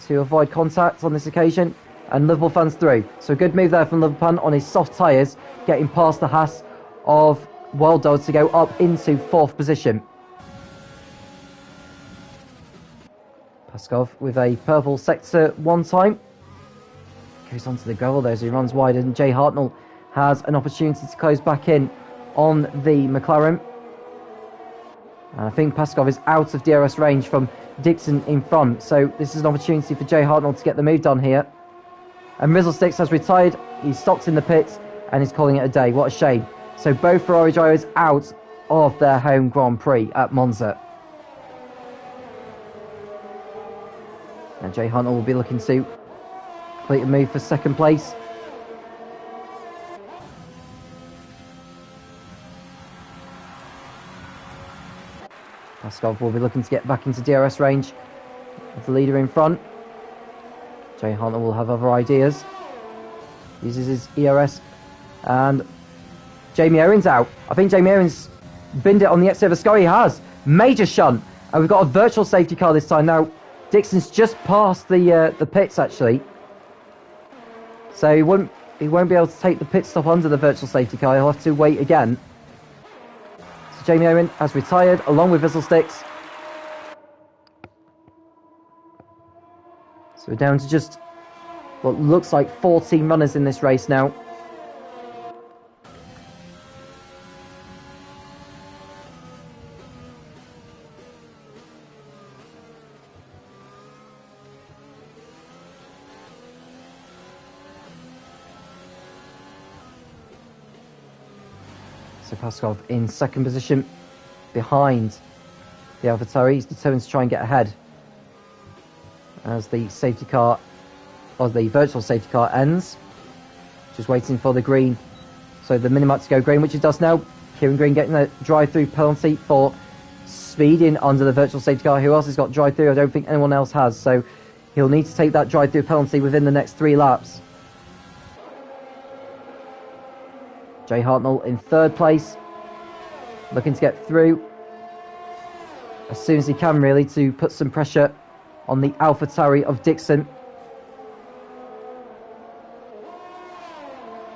to avoid contact on this occasion? And Liverpool fans through. So a good move there from Liverpool on his soft tyres, getting past the Haas of Wild Dog to go up into 4th position. Paskov with a purple Sector 1 time. Goes onto the gravel there as he runs wide, and Jay Hartnell has an opportunity to close back in on the McLaren. And I think Paskov is out of DRS range from Dixon in front, so this is an opportunity for Jay Hartnell to get the move done here. And Rizzlesticks has retired. He stopped in the pits and is calling it a day. What a shame. So both Ferrari drivers out of their home Grand Prix at Monza. And Jay Hartnell will be looking to complete a move for second place. Paskov will be looking to get back into DRS range with the leader in front. Jay Hartnell will have other ideas. Uses his ERS, and Jamie Owen's out. I think Jamie Owen's binned it on the exit of a score. He has. Major shunt. And we've got a virtual safety car this time. Now, Dixon's just past the pits, actually. So he won't be able to take the pit stop under the virtual safety car. He'll have to wait again. So Jamie Owen has retired, along with Rizzlesticks. So we're down to just what looks like 14 runners in this race now. So Paskov in second position behind the AlphaTauri. He's determined to try and get ahead as the safety car, or the virtual safety car, ends. Just waiting for the green, so the minimat to go green, which it does now. Kieran Green getting a drive-through penalty for speeding under the virtual safety car. Who else has got drive-through? I don't think anyone else has, so he'll need to take that drive-through penalty within the next 3 laps. Jay Hartnell in third place, looking to get through as soon as he can, really, to put some pressure on the AlphaTauri of Dixon.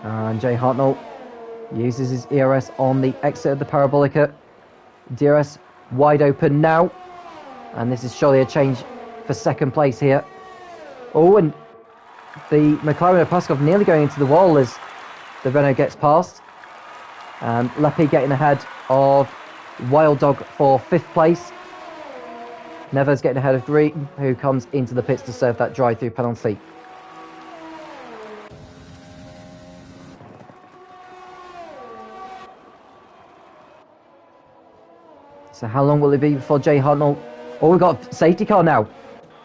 And Jay Hartnell uses his ERS on the exit of the Parabolica. DRS wide open now, and this is surely a change for second place here. Oh, and the McLaren of Paskov nearly going into the wall as the Renault gets past. And Lepi getting ahead of Wild Dog for 5th place. Neves getting ahead of Green, who comes into the pits to serve that drive-through penalty. So how long will it be before Jay Hartnell... Oh, we've got a safety car now.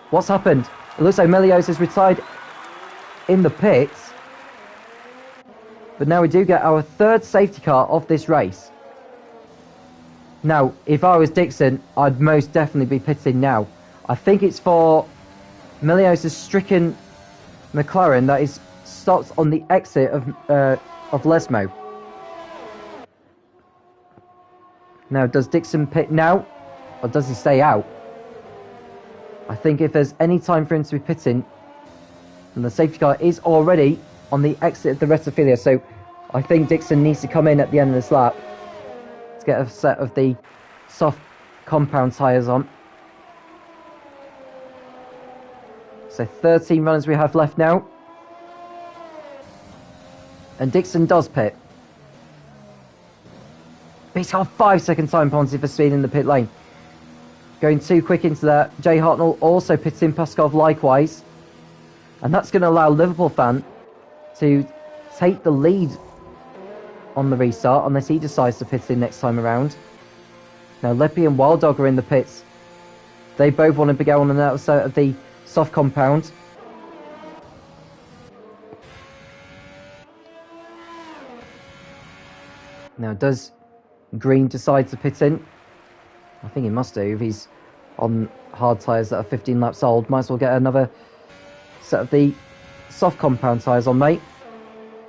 What's happened? It looks like Melios has retired in the pits. But now we do get our third safety car of this race. Now, if I was Dixon, I'd most definitely be pitting now. I think it's for Melios' stricken McLaren that is stopped on the exit of Lesmo. Now, does Dixon pit now, or does he stay out? I think if there's any time for him to be pitting, then the safety car is already on the exit of the Retrophilia, so I think Dixon needs to come in at the end of this lap to get a set of the soft compound tyres on. So 13 runners we have left now. And Dixon does pit. He's got a 5-second time penalty for speed in the pit lane. Going too quick into that. Jay Hartnell also pits in, Paskov likewise. And that's going to allow Liverpool fan to take the lead on the restart, unless he decides to pit in next time around. Now Leppy and Wild Dog are in the pits. They both want to go on the outside of the soft compound. Now does Green decide to pit in? I think he must do. If he's on hard tyres that are 15 laps old, might as well get another set of the soft compound tyres on, mate.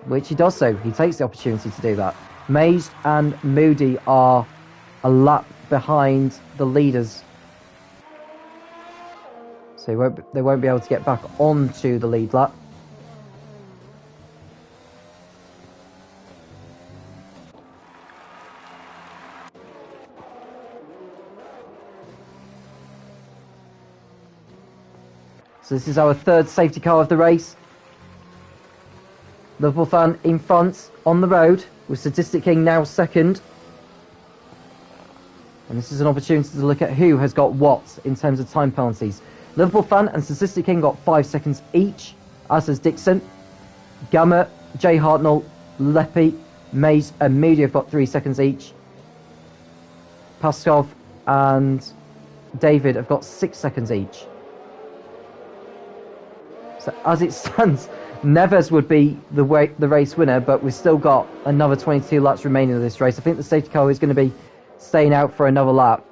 Which he does so. He takes the opportunity to do that. Mays and Moody are a lap behind the leaders. So they won't be able to get back onto the lead lap. So this is our third safety car of the race. Liverpool fan in front on the road, with Statistic King now second. And this is an opportunity to look at who has got what in terms of time penalties. Liverpool fan and Statistic King got 5 seconds each, as has Dixon. Gamma, Jay Hartnell, Leppy, Mays and Moody have got 3 seconds each. Paskov and David have got 6 seconds each. So as it stands, Neves would be the race winner, but we've still got another 22 laps remaining of this race. I think the safety car is going to be staying out for another lap.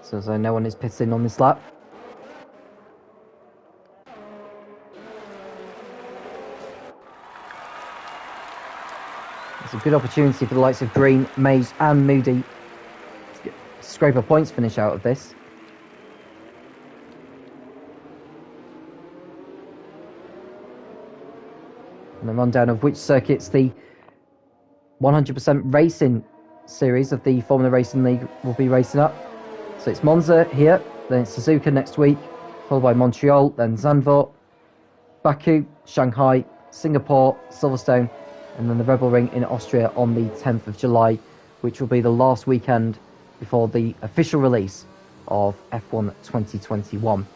So no one is pitting on this lap. It's a good opportunity for the likes of Green, Mays and Moody to scrape a points finish out of this. And a rundown of which circuits the 100% Racing series of the Formula Racing League will be racing up. So it's Monza here, then it's Suzuka next week, followed by Montreal, then Zandvoort, Baku, Shanghai, Singapore, Silverstone, and then the Rebel Ring in Austria on the 10th of July, which will be the last weekend before the official release of F1 2021.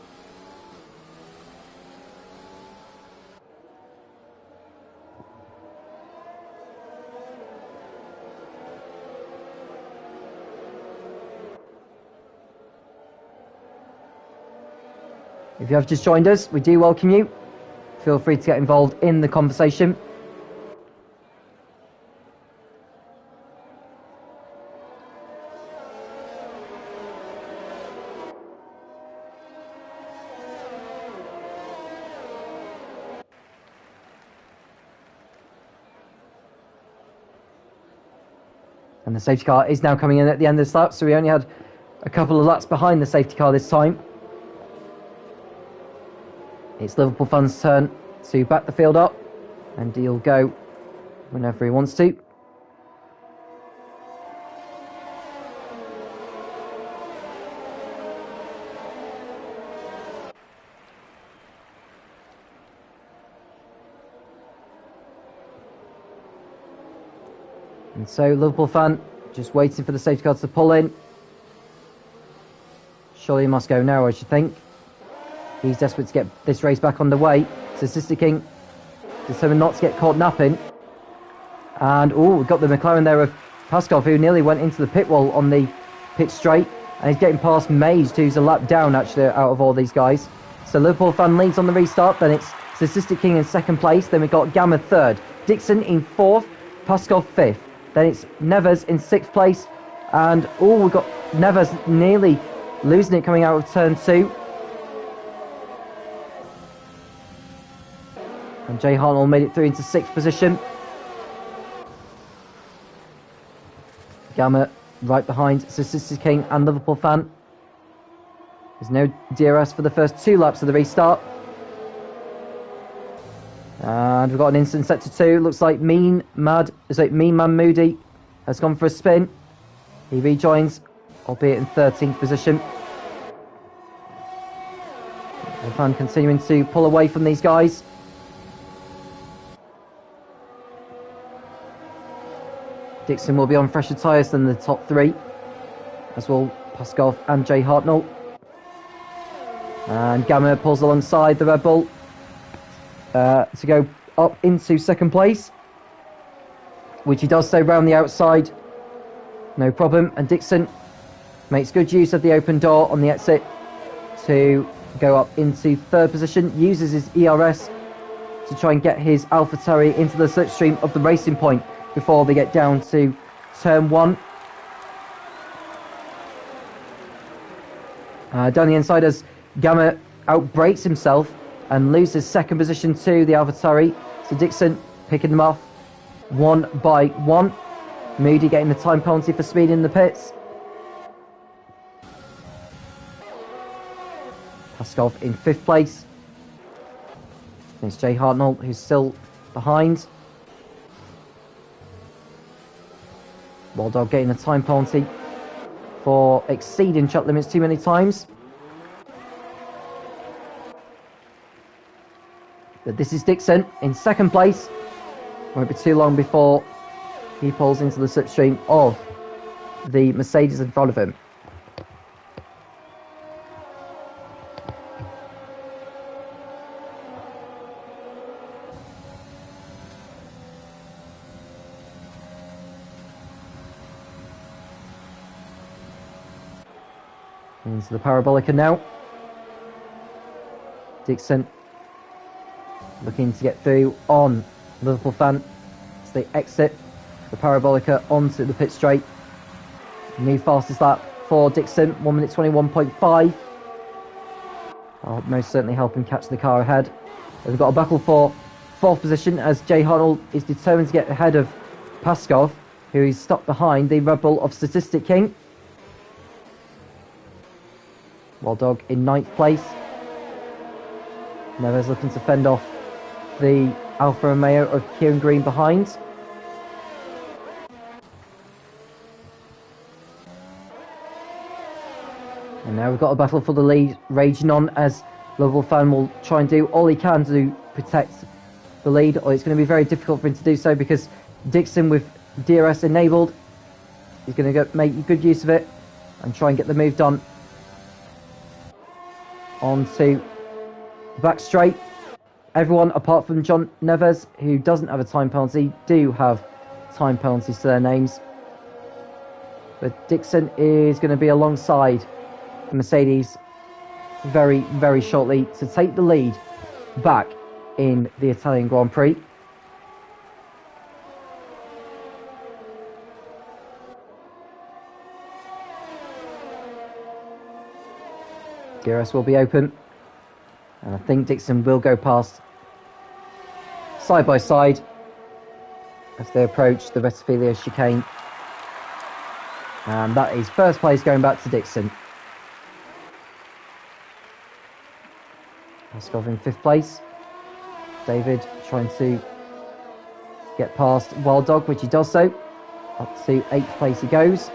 If you have just joined us, we do welcome you. Feel free to get involved in the conversation. And the safety car is now coming in at the end of this lap, so we only had a couple of laps behind the safety car this time. It's Liverpool fans' turn to back the field up, and he'll go whenever he wants to. And so Liverpool fan just waiting for the safety car to pull in. Surely he must go now, I should think. He's desperate to get this race back underway. Statistic King determined not to get caught napping. And we've got the McLaren there of Paskov, who nearly went into the pit wall on the pit straight. And he's getting past Mays, who's a lap down actually out of all these guys. So Liverpool fan leads on the restart. Then it's Statistic King in second place. Then we've got Gamma third. Dixon in fourth. Paskov fifth. Then it's Neves in sixth place. And we've got Neves nearly losing it coming out of turn 2. And Jay Hartnell made it through into 6th position. Gamma right behind Statistic King and Liverpool fan. There's no DRS for the first 2 laps of the restart. And we've got an instant sector 2. Looks like Mean Man Moody has gone for a spin. He rejoins, albeit in 13th position. The fan continuing to pull away from these guys. Dixon will be on fresher tyres than the top 3, as will Paskov and Jay Hartnell. And Gamma pulls alongside the Red Bull to go up into second place, which he does so round the outside, no problem. And Dixon makes good use of the open door on the exit to go up into 3rd position, uses his ERS to try and get his AlphaTauri into the slipstream of the racing point before they get down to turn 1. Down the inside as Gamma outbrakes himself and loses second position to the AlphaTauri. So Dixon picking them off 1 by 1. Moody getting the time penalty for speed in the pits. Paskov in 5th place. It's Jay Hartnell who's still behind. Waldog getting a time penalty for exceeding track limits too many times. But this is Dixon in 2nd place. Won't be too long before he pulls into the slipstream of the Mercedes in front of him. Into the Parabolica now. Dixon looking to get through on Liverpool fan as they exit the Parabolica onto the pit straight. New fastest lap for Dixon, 1 minute 21.5. I'll most certainly help him catch the car ahead. We've got a battle for 4th position as Jay Hartnell is determined to get ahead of Paskov, who is stuck behind the Red Bull of Statistic King. Waldog in 9th place. Neves looking to fend off the Alfa Romeo of Kieran Green behind. And now we've got a battle for the lead raging on as Liverpool fan will try and do all he can to protect the lead, or it's going to be very difficult for him to do so because Dixon with DRS enabled is going to make good use of it and try and get the move done onto the back straight. Everyone apart from John Neves, who doesn't have a time penalty, do have time penalties to their names. But Dixon is going to be alongside the Mercedes very, very shortly to take the lead back in the Italian Grand Prix. DRS will be open, and I think Dixon will go past side by side as they approach the Vestifilia chicane, and that is 1st place going back to Dixon. Paskov in 5th place. David trying to get past Wild Dog, which he does so. Up to 8th place he goes.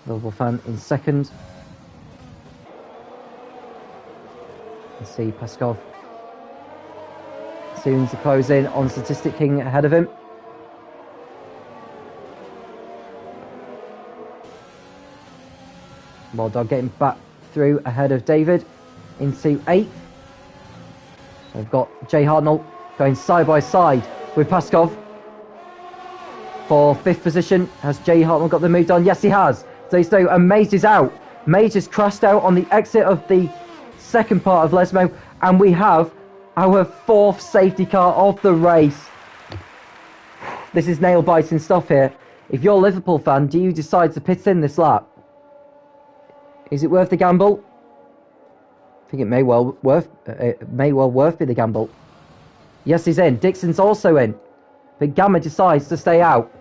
Liverpool fan in 2nd. Let's see Paskov soon to close in on Statistic King ahead of him. Wild Dog getting back through ahead of David into 8th. We've got Jay Hartnell going side by side with Paskov for 5th position. Has Jay Hartnell got the move done? Yes, he has. So and Mays is out. Mays has crashed out on the exit of the second part of Lesmo, and we have our 4th safety car of the race. This is nail-biting stuff here. If you're a Liverpool fan, do you decide to pit in this lap? Is it worth the gamble? I think it may well worth be the gamble. Yes, he's in. Dixon's also in, but Gamma decides to stay out.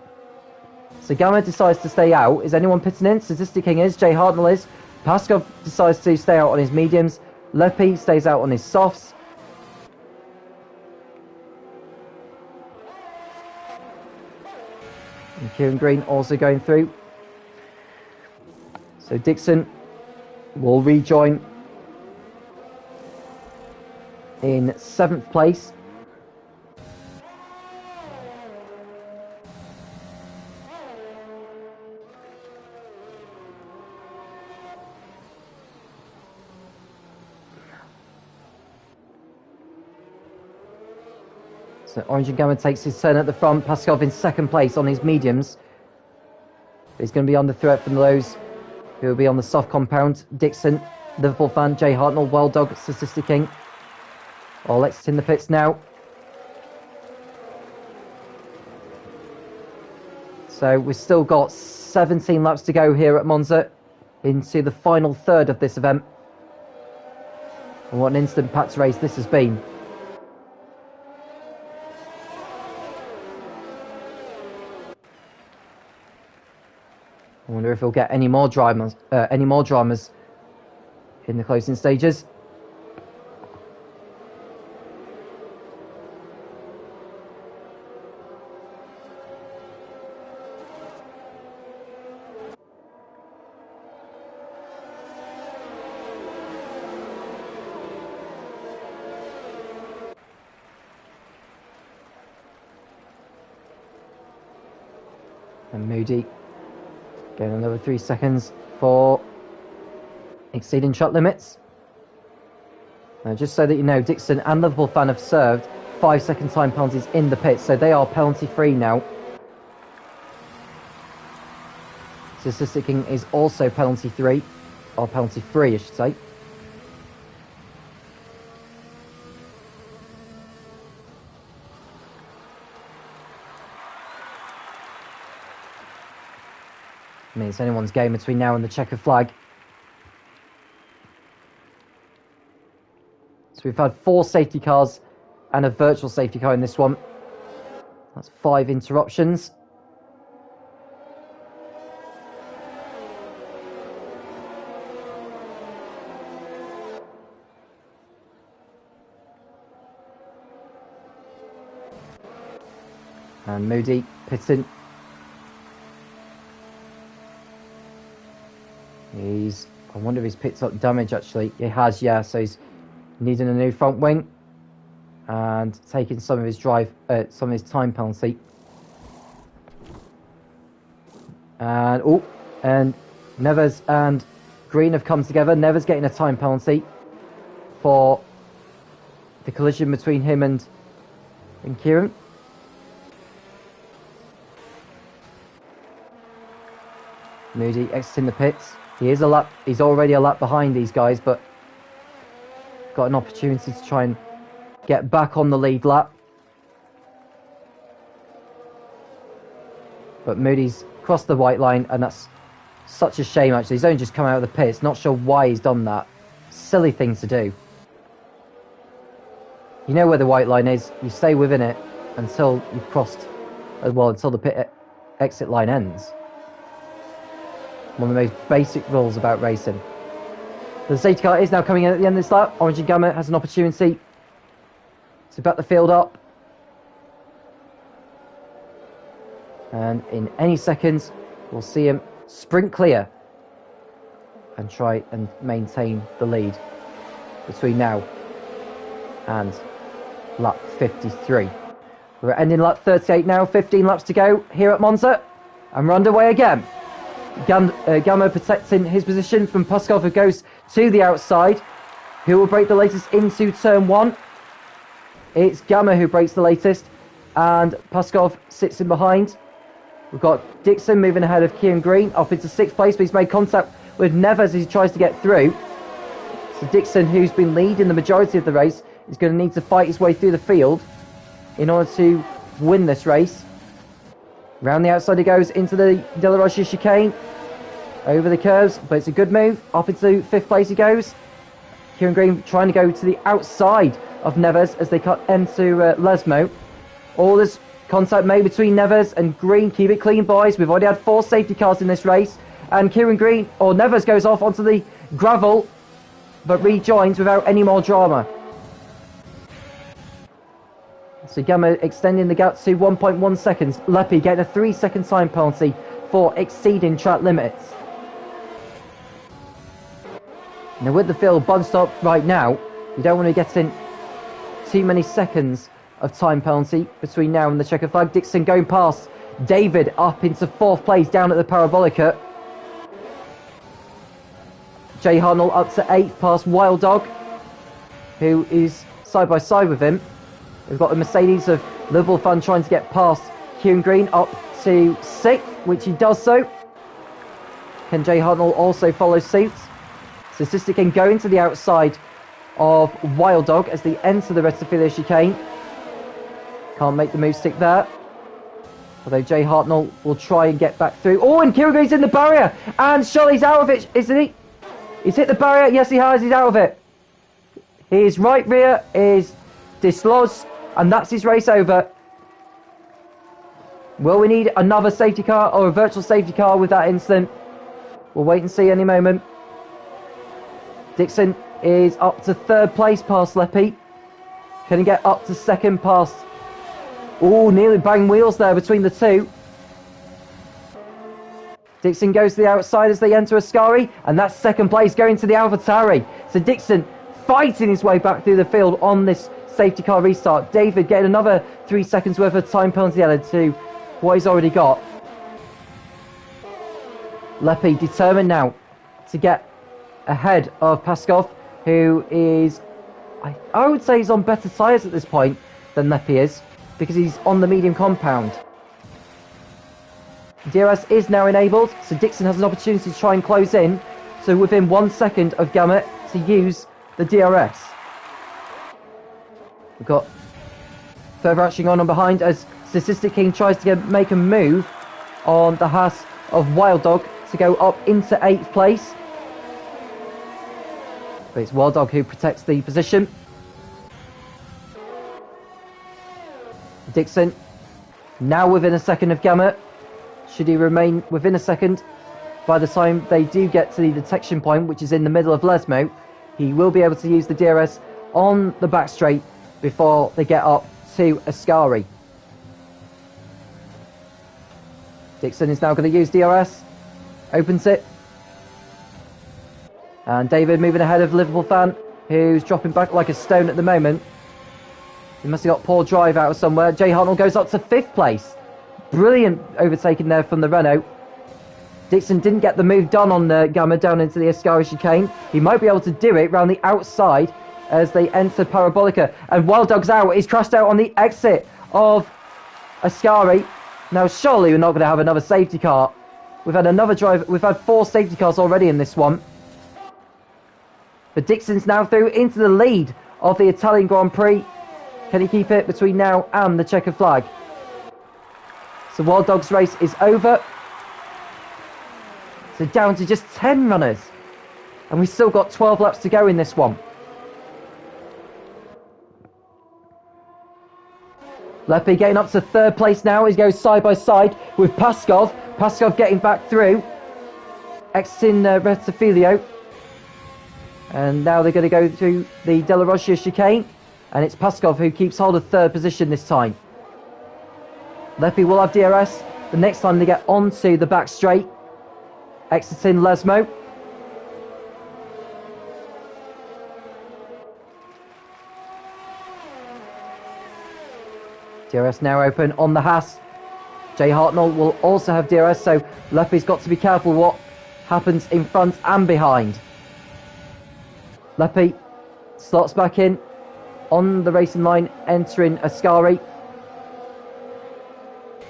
So Gamma decides to stay out. Is anyone pitting in? Statistic King is. Jay Hartnell is. Paskov decides to stay out on his mediums. Leppy stays out on his softs. And Kieran Green also going through. So Dixon will rejoin in 7th place. So Orange and Gamma takes his turn at the front. Paskov in 2nd place on his mediums. He's going to be under threat from those who will be on the soft compound. Dixon, Liverpool fan, Jay Hartnell, Wild Dog, Statistic King. All Alexis in the pits now. So we've still got 17 laps to go here at Monza into the final third of this event. And what an instant-packed race this has been. I wonder if we'll get any more dramas in the closing stages. And Moody getting another 3 seconds for exceeding shot limits. Now, just so that you know, Dixon and Liverpool fan have served 5-second time penalties in the pits, so they are penalty free now. Statistic King is also penalty free, or penalty free, I should say. I mean, it's anyone's game between now and the checkered flag. So we've had 4 safety cars and a virtual safety car in this one. That's 5 interruptions. And Moody pitting. I wonder if he's picked up damage actually. He has, yeah, so he's needing a new front wing and taking some of his time penalty. And Neves and Green have come together. Neves getting a time penalty for the collision between him and Kieran. Moody exiting the pits. He's already a lap behind these guys, but got an opportunity to try and get back on the lead lap. But Moody's crossed the white line, and that's such a shame actually. He's only just come out of the pits, not sure why he's done that. Silly thing to do. You know where the white line is, you stay within it until you've crossed, until the pit exit line ends. One of the most basic rules about racing. The safety car is now coming in at the end of this lap. Orange and Gamma has an opportunity to back the field up. And in any seconds, we'll see him sprint clear and try and maintain the lead between now and lap 53. We're ending lap 38 now, 15 laps to go here at Monza, and we're underway again. Gamma protecting his position from Puskov, who goes to the outside, who will break the latest into turn 1. It's Gamma who breaks the latest, and Puskov sits in behind. We've got Dixon moving ahead of Kieran Green up into 6th place, but he's made contact with Neves as he tries to get through. So Dixon, who's been leading the majority of the race, is going to need to fight his way through the field in order to win this race. Round the outside he goes into the De La Rocha chicane, over the curves, but it's a good move. Up into 5th place he goes. Kieran Green trying to go to the outside of Neves as they cut into Lesmo. All this contact made between Neves and Green. Keep it clean, boys. We've already had 4 safety cars in this race. And Kieran Green, or Neves, goes off onto the gravel, but rejoins without any more drama. So Gamma extending the gap to 1.1 seconds. Leppi getting a 3-second time penalty for exceeding track limits. Now with the field bunched up right now, you don't want to get in too many seconds of time penalty between now and the checker flag. Dixon going past David up into 4th place down at the Parabolica. Jay Harnell up to 8th past Wild Dog, who is side by side with him. We've got the Mercedes of Liverpool fan trying to get past Kieran Green up to 6th, which he does so. Can Jay Harnell also follow suit? Statistic can go into the outside of Wild Dog as they enter the Restifilia chicane. Can't make the move stick there. Although Jay Hartnell will try and get back through. Oh, and Kieran Green's in the barrier. And Charlie's out of it, isn't he? He's hit the barrier. Yes, he has. He's out of it. His right rear is dislodged. And that's his race over. Will we need another safety car or a virtual safety car with that incident? We'll wait and see any moment. Dixon is up to 3rd place past Leppi. Can he get up to 2nd past... Oh, nearly bang wheels there between the two. Dixon goes to the outside as they enter Ascari, and that's 2nd place going to the AlphaTauri. So Dixon fighting his way back through the field on this safety car restart. David getting another 3 seconds worth of time penalty added to what he's already got. Leppi determined now to get ahead of Paskov, who is, I would say he's on better tyres at this point than Leppi is, because he's on the medium compound. DRS is now enabled, so Dixon has an opportunity to try and close in, so within 1 second of Gamma to use the DRS. We've got further action on behind as Statistic King tries to make a move on the Haas of Wild Dog to go up into 8th place. But it's Wild Dog who protects the position. Dixon now within a second of Gamma. Should he remain within a second by the time they do get to the detection point, which is in the middle of Lesmo, he will be able to use the DRS on the back straight before they get up to Ascari. Dixon is now going to use DRS. Opens it. And David moving ahead of Liverpool fan, who's dropping back like a stone at the moment. He must have got poor drive out of somewhere. Jay Hartnell goes up to 5th place. Brilliant overtaking there from the Renault. Dixon didn't get the move done on the Gamma down into the Ascari chicane. He might be able to do it round the outside as they enter Parabolica. And Wild Dog's out. He's crashed out on the exit of Ascari. Now surely we're not going to have another safety car. We've had another drive. We've had 4 safety cars already in this one. But Dixon's now through into the lead of the Italian Grand Prix. Can he keep it between now and the checker flag? So Wild Dog's race is over. So down to just 10 runners. And we've still got 12 laps to go in this one. Leppi getting up to 3rd place now. He goes side by side with Paskov. Paskov getting back through. exiting Rettifilio. And now they're going to go through the Della Roscia chicane. And it's Paskov who keeps hold of third position this time. Leppi will have DRS the next time they get onto the back straight. Exiting Lesmo. DRS now open on the Haas. Jay Hartnell will also have DRS, so Leppi's got to be careful what happens in front and behind. Leppi slots back in on the racing line, entering Ascari.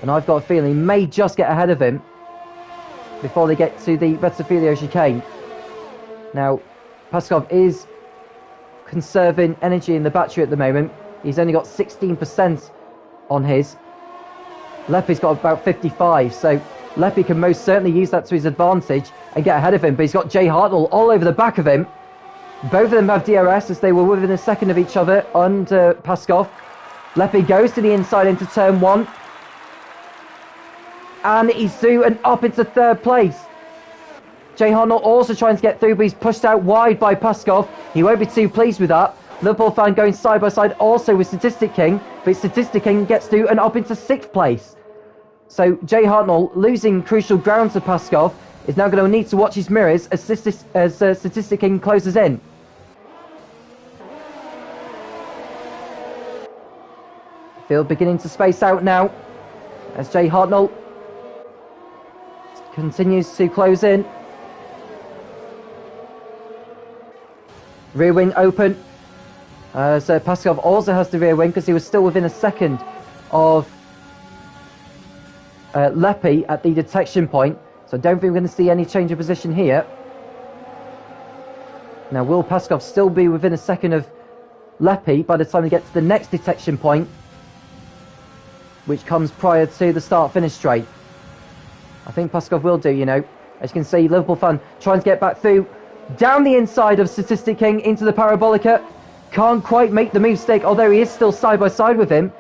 And I've got a feeling he may just get ahead of him before they get to the Rettifilio chicane. Now, Paskov is conserving energy in the battery at the moment. He's only got 16% on his. Leppi's got about 55, so Leppi can most certainly use that to his advantage and get ahead of him, but he's got Jay Hartnell all over the back of him. Both of them have DRS as they were within a second of each other under Paskov. Leppi goes to the inside into turn 1. And he's through and up into third place. Jay Hartnell also trying to get through, but he's pushed out wide by Paskov. He won't be too pleased with that. Liverpool fan going side by side also with Statistic King, but Statistic King gets through and up into 6th place. So Jay Hartnell, losing crucial ground to Paskov, is now going to need to watch his mirrors as Statistic King closes in. Field beginning to space out now as Jay Hartnell continues to close in. Rear wing open. So Paskov also has the rear wing because he was still within a second of Leppi at the detection point. So I don't think we're going to see any change of position here. Now, will Paskov still be within a second of Leppi by the time we get to the next detection point, which comes prior to the start-finish straight? I think Paskov will do, you know. As you can see, Liverpool fan trying to get back through down the inside of Statistic King into the Parabolica. Can't quite make the move stick, although he is still side by side with him.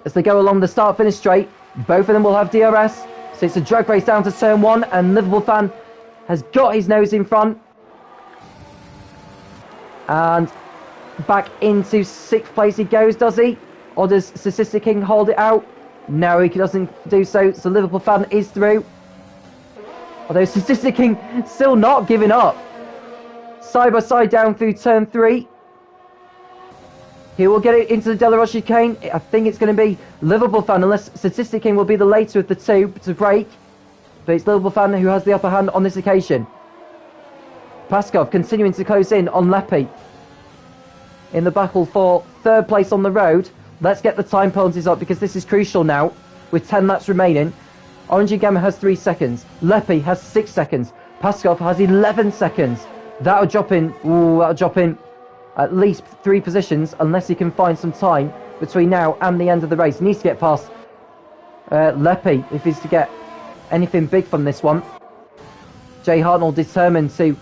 As they go along the start-finish straight, both of them will have DRS. So it's a drag race down to turn 1, and Liverpool fan has got his nose in front. And back into 6th place he goes, does he? Or does Statistic King hold it out? No, he doesn't do so. So Liverpool fan is through. Although Statistic King still not giving up. Side by side down through turn 3. He will get it into the Della Roscia chicane. I think it's going to be Liverpool fan, unless Statistic King will be the later of the two to break. But it's Liverpool fan who has the upper hand on this occasion. Paskov continuing to close in on Leppi. In the battle for third place on the road. Let's get the time penalties up because this is crucial now. With 10 laps remaining. Orange and Gamma has 3 seconds. Leppi has 6 seconds. Paskov has 11 seconds. That'll drop in. That'll drop in at least 3 positions unless he can find some time between now and the end of the race. He needs to get past Leppi if he's to get anything big from this one. Jay Hartnell determined to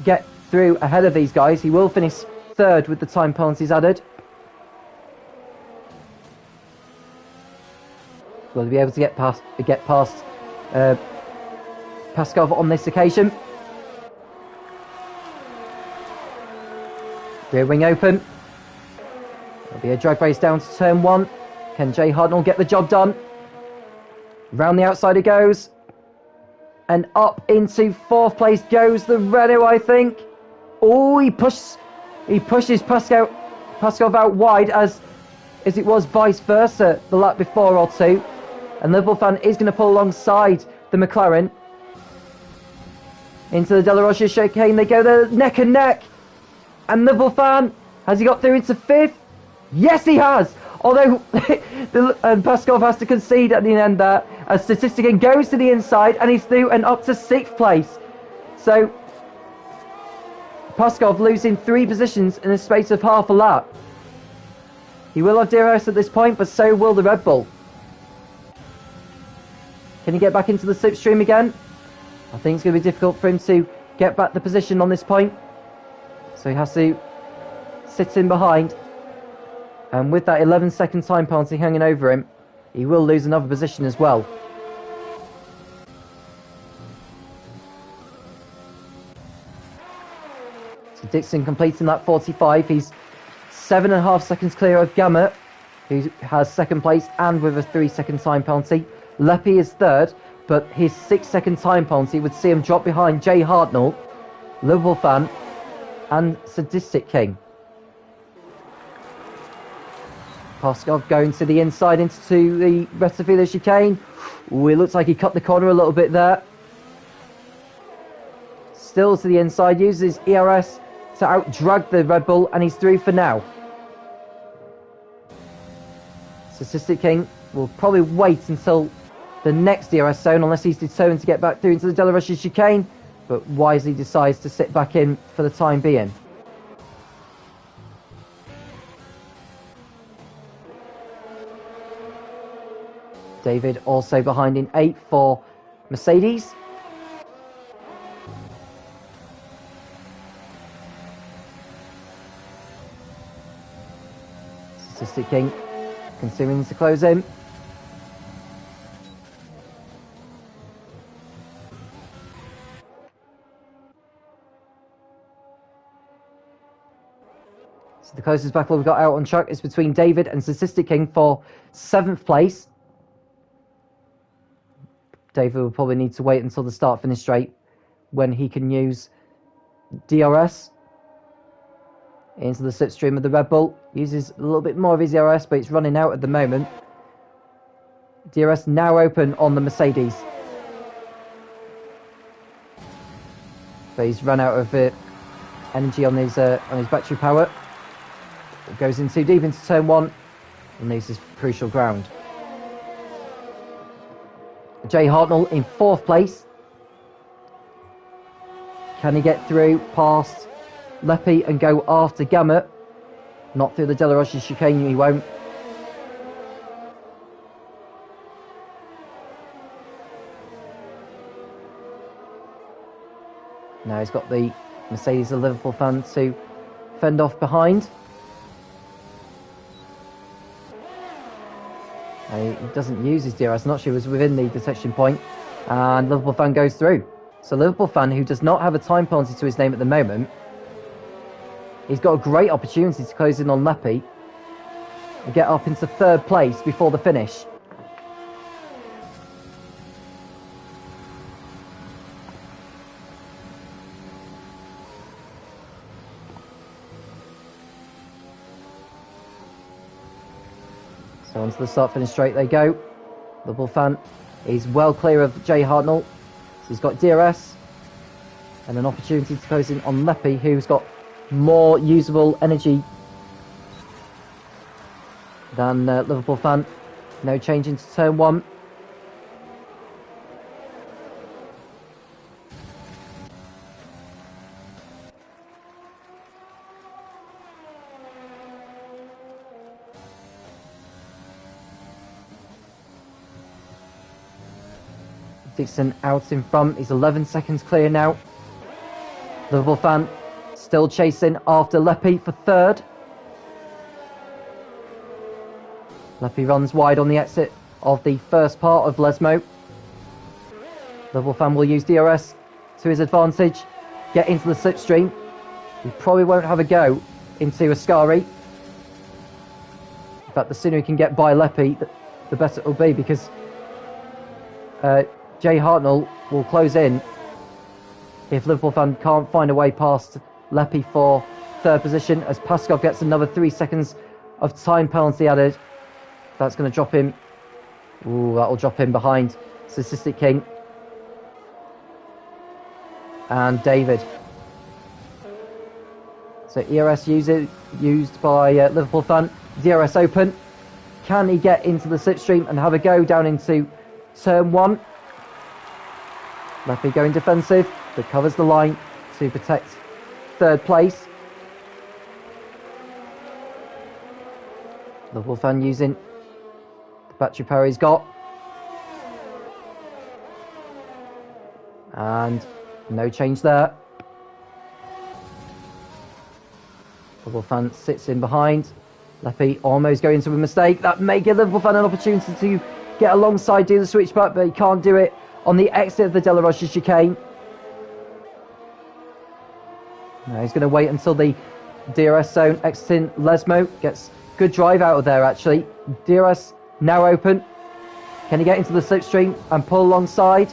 get through ahead of these guys. He will finish third with the time penalties added. Will he be able to get past Paskov on this occasion? Rear wing open. There'll be a drag race down to turn 1. Can Jay Hartnell get the job done? Round the outside it goes. And up into 4th place goes the Renault, I think. Oh, he pushes Paskov out wide as it was vice versa the lap before or two. And Liverpool fan is going to pull alongside the McLaren. Into the Della Roscia chicane they go, they're neck and neck. And Liverpool fan, has he got through into 5th? Yes, he has. Although Paskov has to concede at the end there, as Statistic goes to the inside and he's through and up to 6th place. So Paskov losing 3 positions in the space of half a lap. He will have DRS at this point, but so will the Red Bull. Can he get back into the slipstream again? I think it's going to be difficult for him to get back the position on this point. So he has to sit in behind. And with that 11-second time penalty hanging over him, he will lose another position as well. So Dixon completing that 45. He's 7.5 seconds clear of Gamma, who has second place and with a 3-second time penalty. Leppy is third, but his 6-second time penalty would see him drop behind Jay Hartnell, Liverpool fan, and Sadistic King. Paskov going to the inside into the Retafila chicane. Ooh, it looks like he cut the corner a little bit there. Still to the inside, uses ERS to out-drag the Red Bull, and he's through for now. Sadistic King will probably wait until the next DRS zone, unless he's determined to get back through into the Delarusha chicane, but wisely decides to sit back in for the time being. David also behind in 8 for Mercedes. Sadistic King continuing to close in. So the closest battle we've got out on track is between David and Sadistic King for 7th place. David will probably need to wait until the start-finish straight when he can use DRS into the slipstream of the Red Bull. Uses a little bit more of his DRS, but it's running out at the moment. DRS now open on the Mercedes. But he's run out of energy on his battery power. It goes in too deep into turn 1 and leaves his crucial ground. Jay Hartnell in 4th place. Can he get through past Leppy and go after Gamma? Not through the Delarusha chicane, he won't. Now he's got the Mercedes, the Liverpool fan, to fend off behind. He doesn't use his DRS, not sure he was within the detection point, and Liverpool fan goes through. So Liverpool fan, who does not have a time penalty to his name at the moment, he's got a great opportunity to close in on Leppy and get up into 3rd place before the finish. So onto the start-finish straight they go. Liverpool fan is well clear of Jay Hartnell. So he's got DRS and an opportunity to close in on Leppy, who's got more usable energy than Liverpool fan. No change into turn 1. Dixon out in front. He's 11 seconds clear now. Liverpool fan still chasing after Leppy for 3rd. Leppy runs wide on the exit of the first part of Lesmo. Liverpool fan will use DRS to his advantage. Get into the slipstream. He probably won't have a go into Ascari. In fact, the sooner he can get by Leppy, the better it will be, because Jay Hartnell will close in if Liverpool fan can't find a way past Leppy for 3rd position, as Paskov gets another 3 seconds of time penalty added. That's going to drop him. Ooh, that'll drop him behind Sadistic King and David. So ERS used by Liverpool fan. DRS open. Can he get into the slipstream and have a go down into turn 1? Leppy going defensive, but covers the line to protect 3rd place. Liverpool fan using the battery power he's got. And no change there. Liverpool fan sits in behind. Leppy almost going into a mistake. That may give Liverpool fan an opportunity to get alongside, do the switchback, but he can't do it on the exit of the Delarusha chicane. No, he's going to wait until the DRS zone exiting Lesmo. Gets good drive out of there, actually. DRS now open. Can he get into the slipstream and pull alongside?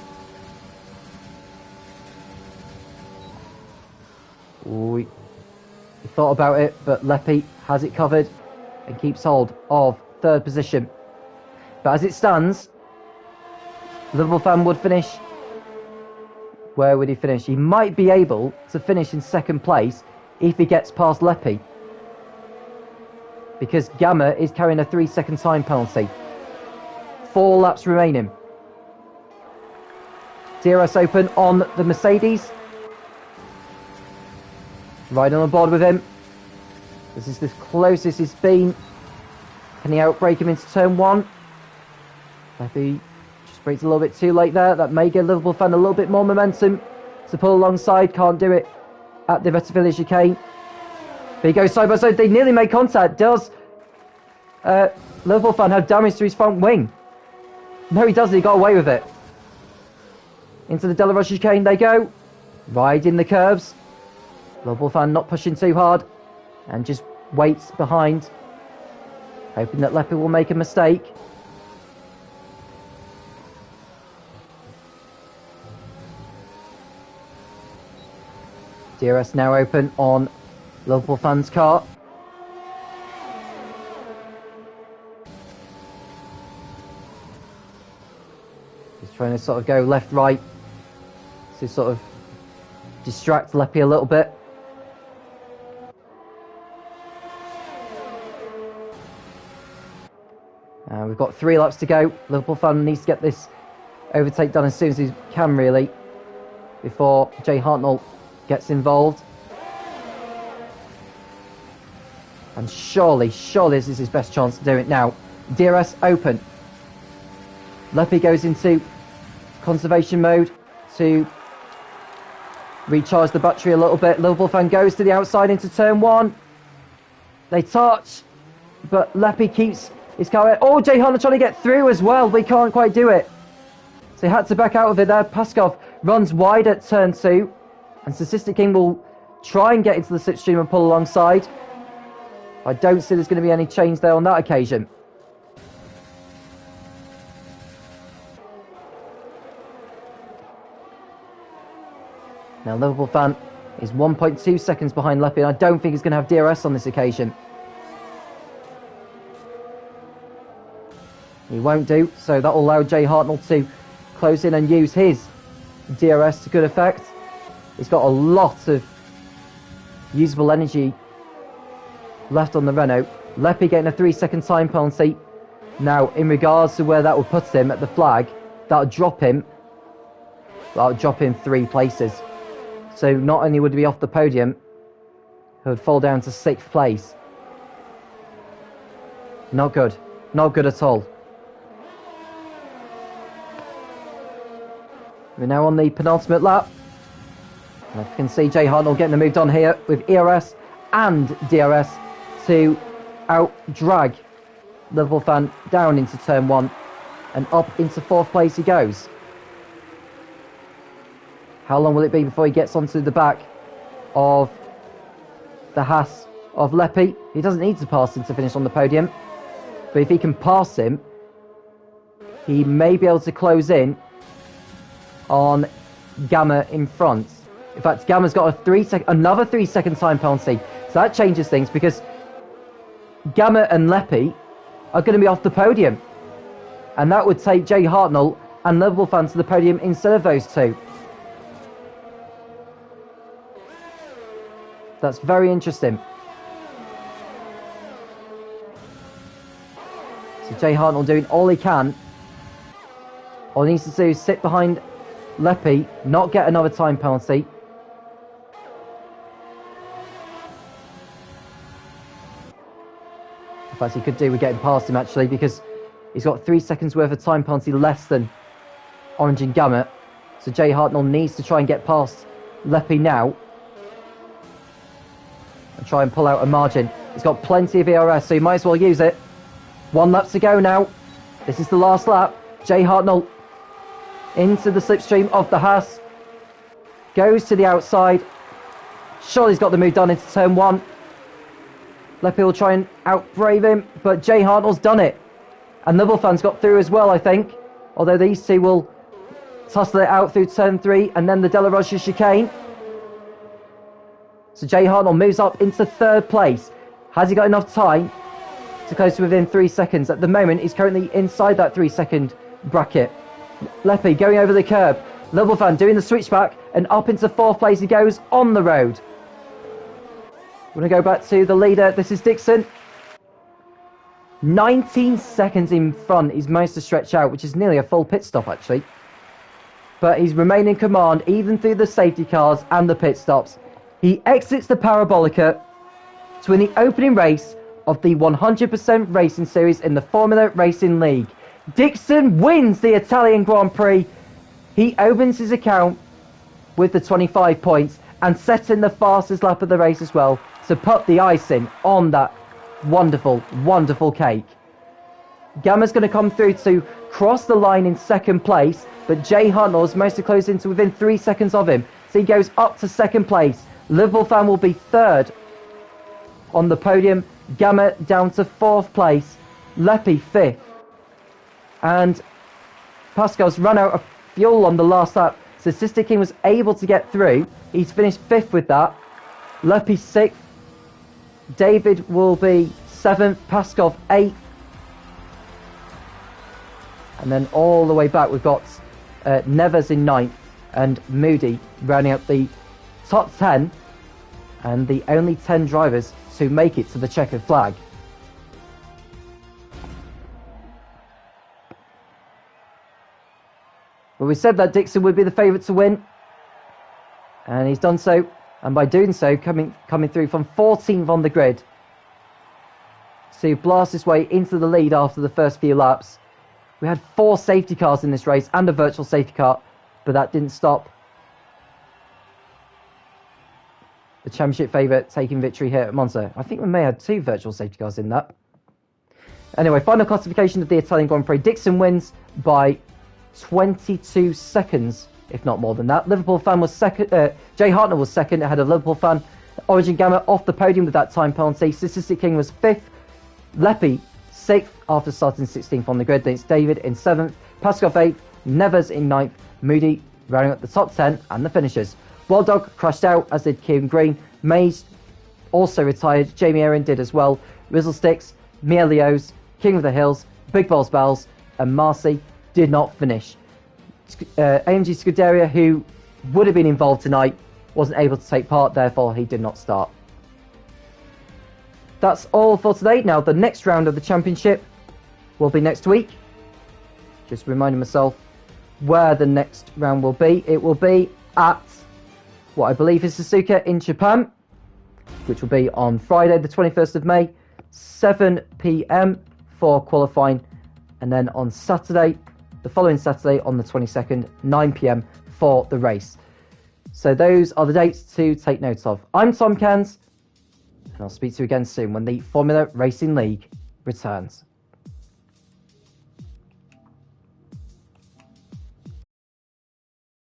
Ooh, he thought about it, but Leppy has it covered and keeps hold of third position. But as it stands, Liverpool fan would finish. Where would he finish? He might be able to finish in second place if he gets past Leppy, because Gamma is carrying a 3-second time penalty. 4 laps remaining. DRS open on the Mercedes. Right on board with him. This is the closest he's been. Can he outbrake him into turn 1? Leppy just brakes a little bit too late there. That may give Liverpool fan a little bit more momentum to pull alongside. Can't do it at the Vetterville chicane. But he goes side by side. They nearly make contact. Does Liverpool fan have damage to his front wing? No, he doesn't. He got away with it. Into the Della Rocha chicane they go. Riding the curves. Liverpool fan not pushing too hard and just waits behind, hoping that Leppy will make a mistake. DRS now open on Liverpool fan's car. He's trying to sort of go left, right to sort of distract Leppy a little bit. We've got 3 laps to go. Liverpool fan needs to get this overtake done as soon as he can, really, before Jay Hartnell gets involved. And surely this is his best chance to do it now. DRS open. Leppy goes into conservation mode to recharge the battery a little bit. Liverpool fan goes to the outside into turn 1. They touch, but Leppy keeps his car. Oh, Jay Hartnell trying to get through as well, but he can't quite do it. So he had to back out of it there. Paskov runs wide at turn 2, and Statistic King will try and get into the slipstream and pull alongside. I don't see there's going to be any change there on that occasion. Now Liverpool fan is 1.2 seconds behind Leppy, and I don't think he's going to have DRS on this occasion. He won't do, so that will allow Jay Hartnell to close in and use his DRS to good effect. He's got a lot of usable energy left on the Renault. Leppy getting a 3-second time penalty. Now, in regards to where that would put him at the flag, that'll drop him 3 places. So not only would he be off the podium, he would fall down to 6th place. Not good. Not good at all. We're now on the penultimate lap. And you can see Jay Hartnell getting the move done here with ERS and DRS to out-drag Liverpool fan down into turn 1 and up into 4th place he goes. How long will it be before he gets onto the back of the Haas of Leppy? He doesn't need to pass him to finish on the podium, but if he can pass him, he may be able to close in on Gamma in front. In fact, Gamma's got another 3-second time penalty, so that changes things, because Gamma and Leppy are going to be off the podium, and that would take Jay Hartnell and Liverpool fan to the podium instead of those two. That's very interesting. So Jay Hartnell doing all he can. All he needs to do is sit behind Leppy, not get another time penalty. In fact, he could do with getting past him, actually, because he's got 3 seconds worth of time penalty less than Orange and Gamma. So Jay Hartnell needs to try and get past Leppy now and try and pull out a margin. He's got plenty of ERS, so he might as well use it. 1 lap to go now. This is the last lap. Jay Hartnell into the slipstream of the Haas. Goes to the outside. Surely he's got the move done into turn 1. Lepi will try and outbrave him, but Jay Hartnell's done it. And Littlefan's got through as well, I think. Although these two will tussle it out through turn 3 and then the De La Rocha chicane. So Jay Hartnell moves up into 3rd place. Has he got enough time to close to within 3 seconds? At the moment, he's currently inside that 3-second bracket. Lepi going over the curb. Littlefan doing the switchback, and up into 4th place he goes on the road. We're going to go back to the leader. This is Dixon. 19 seconds in front. He's managed to stretch out, which is nearly a full pit stop, actually. But he's remained in command, even through the safety cars and the pit stops. He exits the Parabolica to win the opening race of the 100% Racing Series in the Formula Racing League. Dixon wins the Italian Grand Prix. He opens his account with the 25 points and sets in the fastest lap of the race as well to put the icing on that wonderful, wonderful cake. Gamma's going to come through to cross the line in 2nd place, but Jay Hartnell is mostly close into within 3 seconds of him, so he goes up to 2nd place. Liverpool fan will be 3rd on the podium. Gamma down to 4th place. Lepi 5th. And Pascal's run out of fuel on the last lap, so Sister King was able to get through. He's finished 5th with that. Lepi 6th. David will be 7th. Pascal 8th. And then all the way back we've got Nevers in 9th and Moody rounding up the top 10 and the only 10 drivers to make it to the checkered flag. But we said that Dixon would be the favourite to win, and he's done so, and by doing so coming through from 14th on the grid to blast his way into the lead after the first few laps. We had 4 safety cars in this race and a virtual safety car, but that didn't stop the championship favourite taking victory here at Monza. I think we may have 2 virtual safety cars in that. Anyway, final classification of the Italian Grand Prix. Dixon wins by 22 seconds, if not more than that. Liverpool fan was 2nd. Jay Hartnell was 2nd ahead of Liverpool fan. Origin Gamma off the podium with that time penalty. Statistic King was 5th. Lepi 6th after starting 16th on the grid. Then it's David in 7th. Pascal 8th. Nevers in 9th. Moody rounding up the top 10 and the finishers. Wild Dog crashed out, as did Kieran Green. Mays also retired. Jamie Aaron did as well. Rizzlesticks, Mia Leos, King of the Hills, Big Balls Bells, and Marcy did not finish. AMG Scuderia, who would have been involved tonight, wasn't able to take part, therefore he did not start. That's all for today. Now, the next round of the championship will be next week. Just reminding myself where the next round will be. It will be at what I believe is Suzuka in Japan, which will be on Friday the 21st of May, 7 p.m. for qualifying, and then on Saturday, the following Saturday on the 22nd, 9 p.m. for the race. So those are the dates to take note of. I'm Tom Cairns, and I'll speak to you again soon when the Formula Racing League returns.